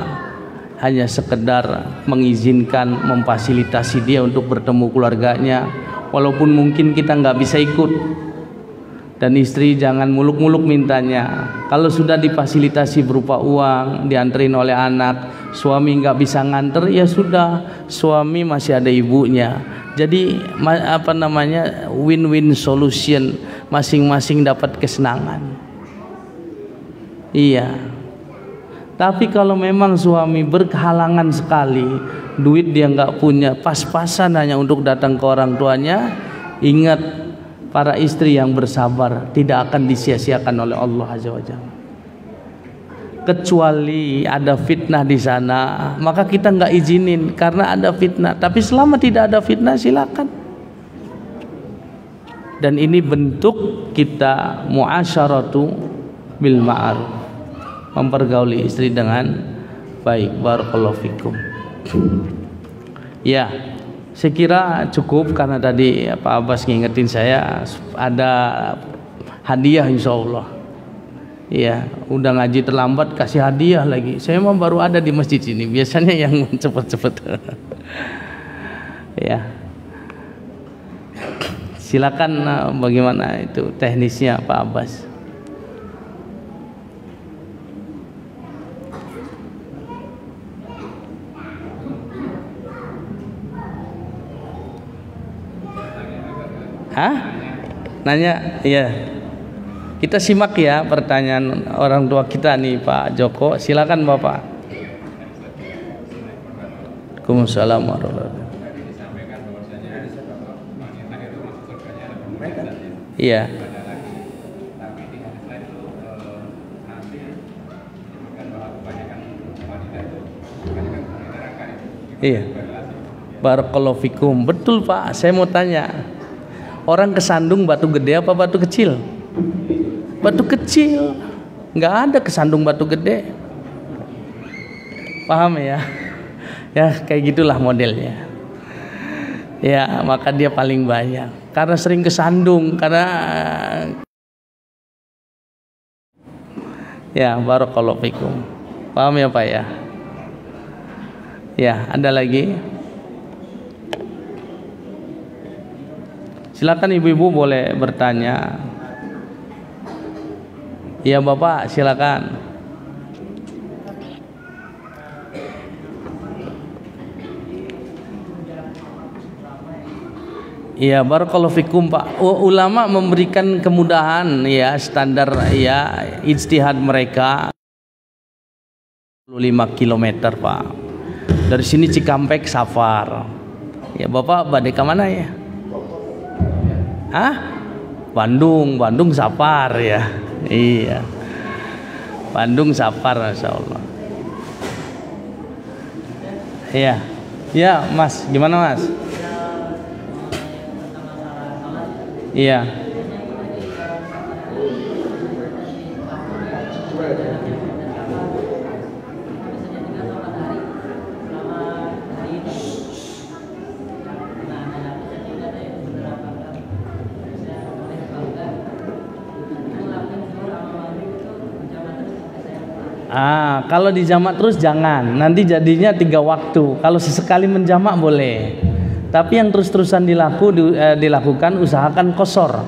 hanya sekedar mengizinkan, memfasilitasi dia untuk bertemu keluarganya, walaupun mungkin kita nggak bisa ikut. Dan istri jangan muluk-muluk mintanya. Kalau sudah difasilitasi berupa uang, dianterin oleh anak, suami nggak bisa nganter, ya sudah, suami masih ada ibunya. Jadi win-win solution, masing-masing dapat kesenangan. Iya. Tapi kalau memang suami berhalangan sekali, duit dia nggak punya, pas-pasan hanya untuk datang ke orang tuanya, ingat, para istri yang bersabar tidak akan disia-siakan oleh Allah Azza wa Jalla. Kecuali ada fitnah di sana, maka kita nggak izinin karena ada fitnah. Tapi selama tidak ada fitnah, silakan. Dan ini bentuk kita muasyaratu bil ma'ruf, mempergauli istri dengan baik. Barakallahu fikum. Ya, Saya kira cukup karena tadi Pak Abbas ngingetin saya ada hadiah insya Allah. Iya, udah ngaji terlambat kasih hadiah lagi. Saya mah baru ada di masjid ini. Biasanya yang cepet-cepet. Ya. Silakan bagaimana itu teknisnya Pak Abbas. Hah? Nanya? Iya. Kita simak ya pertanyaan orang tua kita nih Pak Joko. Silakan Bapak. Waalaikumsalam warahmatullahi wabarakatuh. Iya. Iya. Barakallahu fikum. Betul Pak. Saya mau tanya. Orang kesandung batu gede apa batu kecil? Batu kecil. Nggak ada kesandung batu gede. Paham ya? Ya kayak gitulah modelnya. Ya maka dia paling banyak. Karena sering kesandung. Karena ya barakallahu fikum. Paham ya Pak ya? Ya ada lagi. Silakan ibu-ibu boleh bertanya. Iya Bapak, silakan. Iya, barakallahu fikum Pak. Ulama memberikan kemudahan ya, standar ya ijtihad mereka 5 km Pak. Dari sini Cikampek Safar. Ya Bapak badai ke mana ya? Hah? Bandung Safar ya. Iya. Bandung Safar Masya Allah. Iya. Ya Mas, gimana Mas? Iya. Kalau dijamak terus jangan, nanti jadinya 3 waktu. Kalau sesekali menjamak boleh, tapi yang terus-terusan dilakukan usahakan qashar.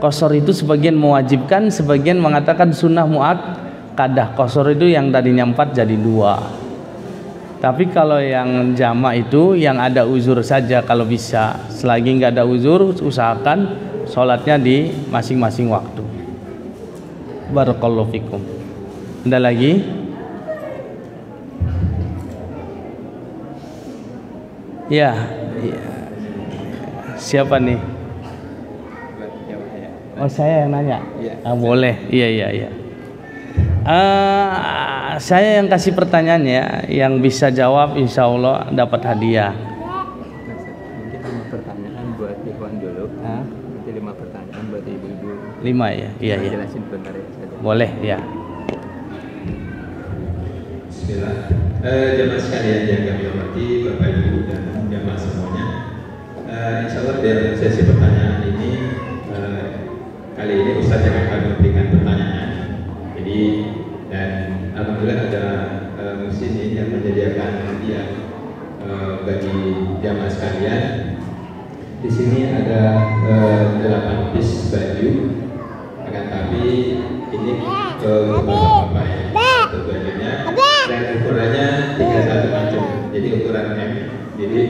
Qashar itu sebagian mewajibkan, sebagian mengatakan sunnah muakkadah. Qashar itu yang tadinya 4 jadi 2. Tapi kalau yang jamak itu yang ada uzur saja kalau bisa. Selagi nggak ada uzur, usahakan sholatnya di masing-masing waktu. Barakallahu fikum. Ada lagi? Ya, siapa nih? Oh saya yang nanya. Boleh. Iya. Saya yang kasih pertanyaannya, yang bisa jawab insya Allah dapat hadiah. Mungkin 5 pertanyaan buat Ikhwan dulu. Nanti 5 pertanyaan buat ibu-ibu. 5 ya? Iya. Jelasin bentar ya. Boleh ya. Bismillah. Jemaah sekalian yang kami hormati, Bapak Ibu dan jemaah semuanya. Insya Allah dalam sesi pertanyaan ini kali ini Ustaz akan kami berikan pertanyaan. Jadi dan alhamdulillah ada muslimin yang menyediakan hadiah bagi jemaah sekalian. Di sini ada 8 piece baju. Akan tapi ini untuk bapak-bapak ya. Untuk bajunya dan ukurannya 31 macam. Jadi ukuran M. Jadi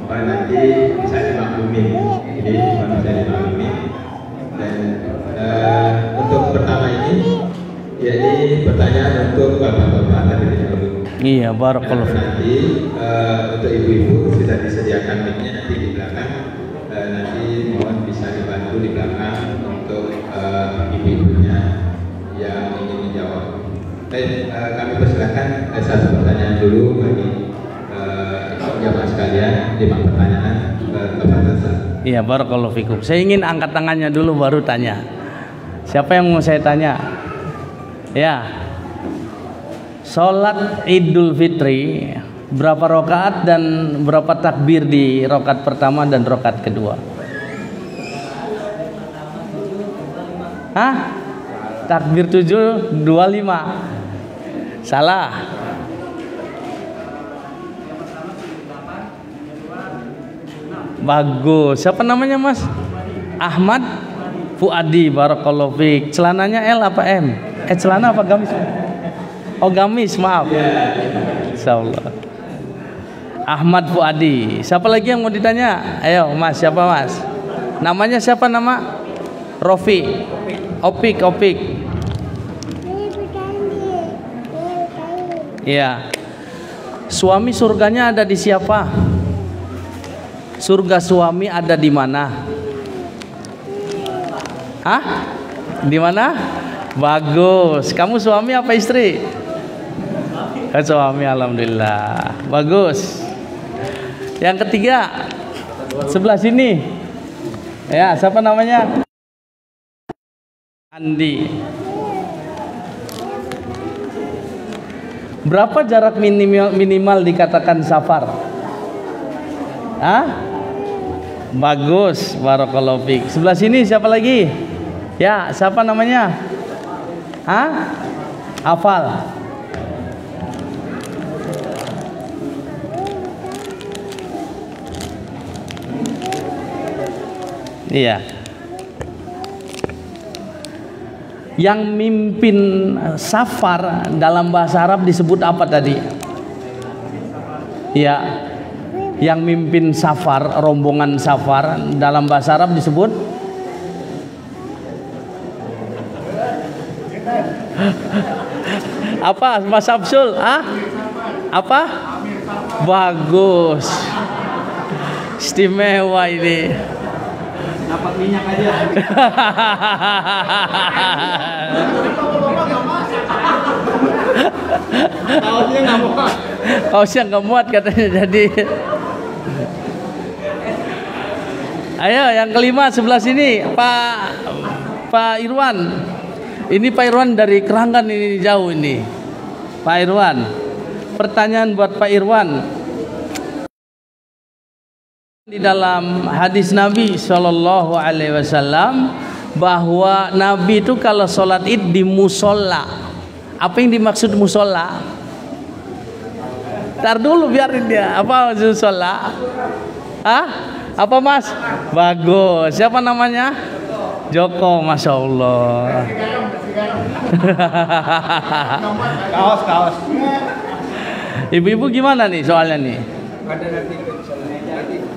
orang nanti bisa dimaklumin. Jadi cuma bisa dimaklumin. Dan untuk pertama ini, jadi pertanyaan untuk bapak-bapak terlebih dahulu. Iya, barakallahu fiik. Nanti untuk ibu-ibu sudah disediakan mic-nya nanti di belakang. Nanti mohon bisa dibantu di belakang untuk ibu-ibunya yang ingin menjawab. Baik, kami persilakan satu pertanyaan dulu bagi jamaah sekalian, 5 pertanyaan kepada Ustaz. Iya, barakallahu fikum. Saya ingin angkat tangannya dulu baru tanya. Siapa yang mau saya tanya? Ya. Salat Idul Fitri Berapa rakaat dan berapa takbir di rakaat pertama dan rakaat kedua? Hah? Takbir 7 25. Salah. Bagus. Siapa namanya, Mas? Ahmad Fuadi. Barakallahu fiik. Celananya L apa M? Celana apa gamis? Oh, gamis, maaf. Insyaallah. Ahmad Fuadi. Siapa lagi yang mau ditanya? Ayo, Mas, siapa, Mas? Namanya siapa nama? Rofi. Opik. Iya. Suami surganya ada di siapa? Surga suami ada di mana? Hah? Di mana? Bagus. Kamu suami apa istri? Suami, alhamdulillah. Bagus. Yang ketiga, sebelah sini. Ya, siapa namanya? Andi. Berapa jarak minimal dikatakan safar? Hah? Bagus, barakallahu fiik. Sebelah sini siapa lagi? Ya, siapa namanya? Hah? Hafal. Iya. Yang mimpin safar dalam bahasa Arab disebut apa tadi? Iya. Yang mimpin safar, rombongan safar dalam bahasa Arab disebut apa, Mas Absul? Apa? Bagus. Istimewa ini. Dapat minyak aja. Kaosnya nggak muat. Kaosnya nggak muat katanya jadi. Ayo yang kelima sebelah sini Pak Irwan. Ini Pak Irwan dari Keranggan ini jauh ini. Pak Irwan. Pertanyaan buat Pak Irwan. Di dalam hadis Nabi Shallallahu Alaihi Wasallam bahwa Nabi itu kalau sholat id di musola. Apa yang dimaksud musola? Ntar dulu biarin dia. Apa maksud musola? Apa Mas? Bagus. Siapa namanya? Joko. Masya Allah. Kaos. Ibu-ibu gimana nih soalnya nih? Ada nanti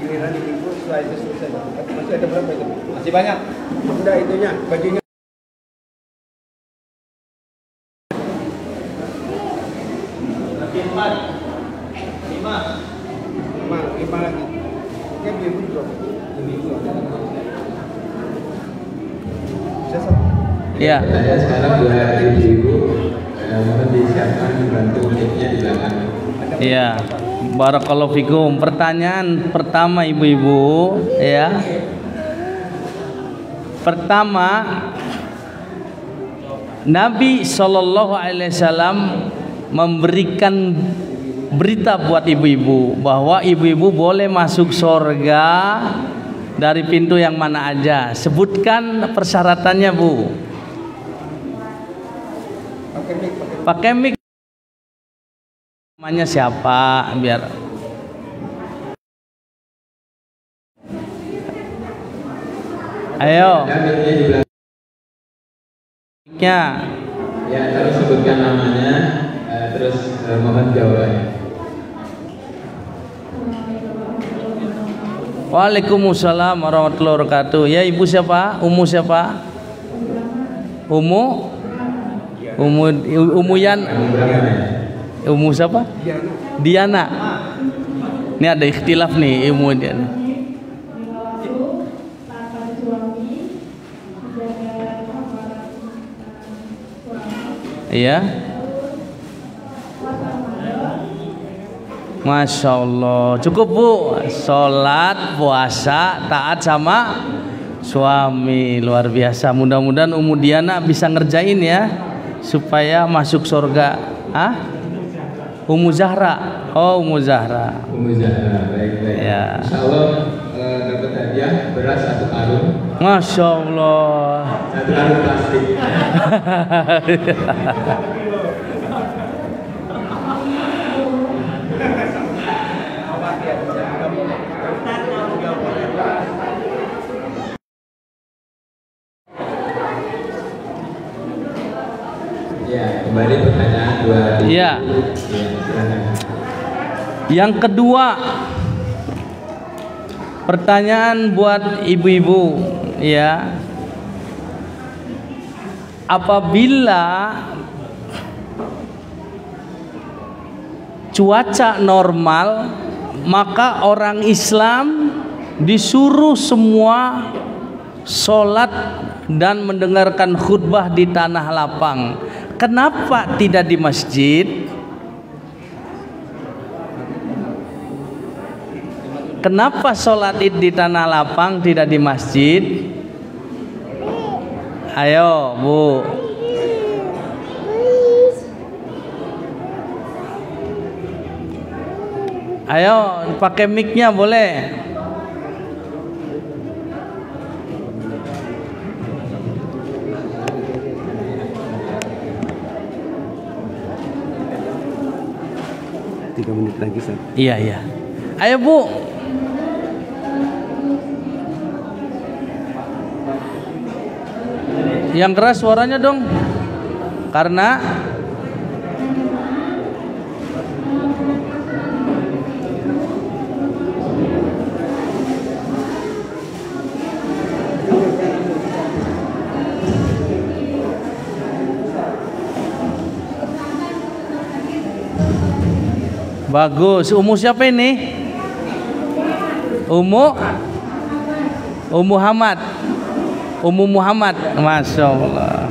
giliran ibu setelah itu selesai. Masih ada berapa itu? Masih banyak. Udah itunya bajunya. Lima lagi. Kan ibu belum. Ibu Iya. Saya sekarang dua ibu-ibu mohon disiapkan bantu mic-nya di belakang. Iya. Barakallahu fikum. Pertanyaan pertama ibu-ibu ya. Pertama, Nabi Shallallahu Alaihi Wasallam memberikan berita buat ibu-ibu bahwa ibu-ibu boleh masuk surga dari pintu yang mana aja. Sebutkan persyaratannya, Bu. Pakai mic. Namanya siapa? Biar. Ayo. Mic-nya. Ya, terus sebutkan namanya, terus mohon jawabannya. Waalaikumsalam warahmatullahi wabarakatuh. Ya, Ibu siapa? Umu siapa? Umu Yan. Umu siapa? Diana. Ini ada ikhtilaf nih Umu Diana. Iya. Masya Allah. Cukup, Bu. Sholat, puasa, taat sama suami. Luar biasa. Mudah-mudahan Umu Diana bisa ngerjain ya supaya masuk surga. Umu Zahra. Oh, Ummu Zahra. Ummu Zahra, baik. Ya. Insya Allah dapat hadiah beras 1 karung. Masya Allah. 1 karung plastik. Ya, kembali pertanyaan 2. Iya. Silakan. Yang kedua, pertanyaan buat ibu-ibu, ya. Apabila cuaca normal, maka orang Islam disuruh semua sholat dan mendengarkan khutbah di tanah lapang. Kenapa tidak di masjid? Kenapa sholat id di tanah lapang tidak di masjid? Ayo, Bu. Ayo, pakai mic-nya boleh. Lagi, Ustaz. Iya. Ayo, Bu. Yang keras suaranya dong. Karena bagus. Ummu siapa ini? Ummu Muhammad. Ummu Muhammad. Masya Allah.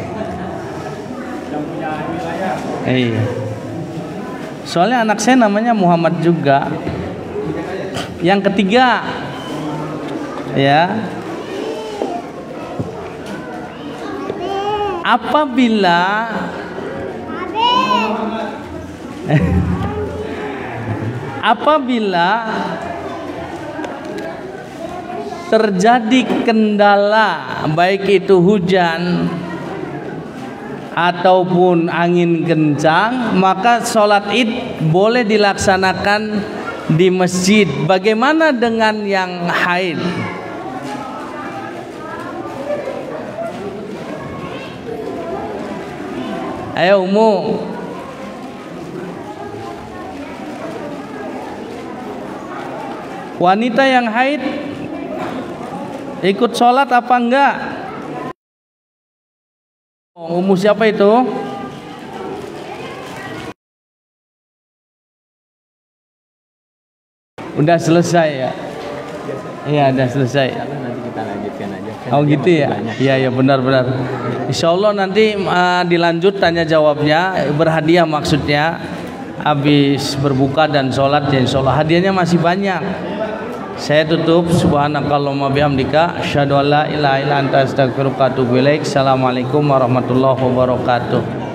Iya. Soalnya anak saya namanya Muhammad juga. Yang ketiga, ya. Apabila terjadi kendala, baik itu hujan ataupun angin kencang, maka sholat id boleh dilaksanakan di masjid. Bagaimana dengan yang haid? Ayo, Ummu. Wanita yang haid ikut sholat apa enggak? Ummu siapa itu? Udah selesai ya? Iya, udah selesai. Nanti kita lanjutkan aja. Oh gitu ya? Iya benar-benar. Insya Allah nanti dilanjut tanya jawabnya, berhadiah maksudnya. Habis berbuka dan sholat ya insya Allah hadiahnya masih banyak. Saya tutup. Subhanakallahumma bihamdika asyhadu an la ilaha illa anta astaghfiruka wa atubu ilaik. Assalamualaikum warahmatullahi wabarakatuh.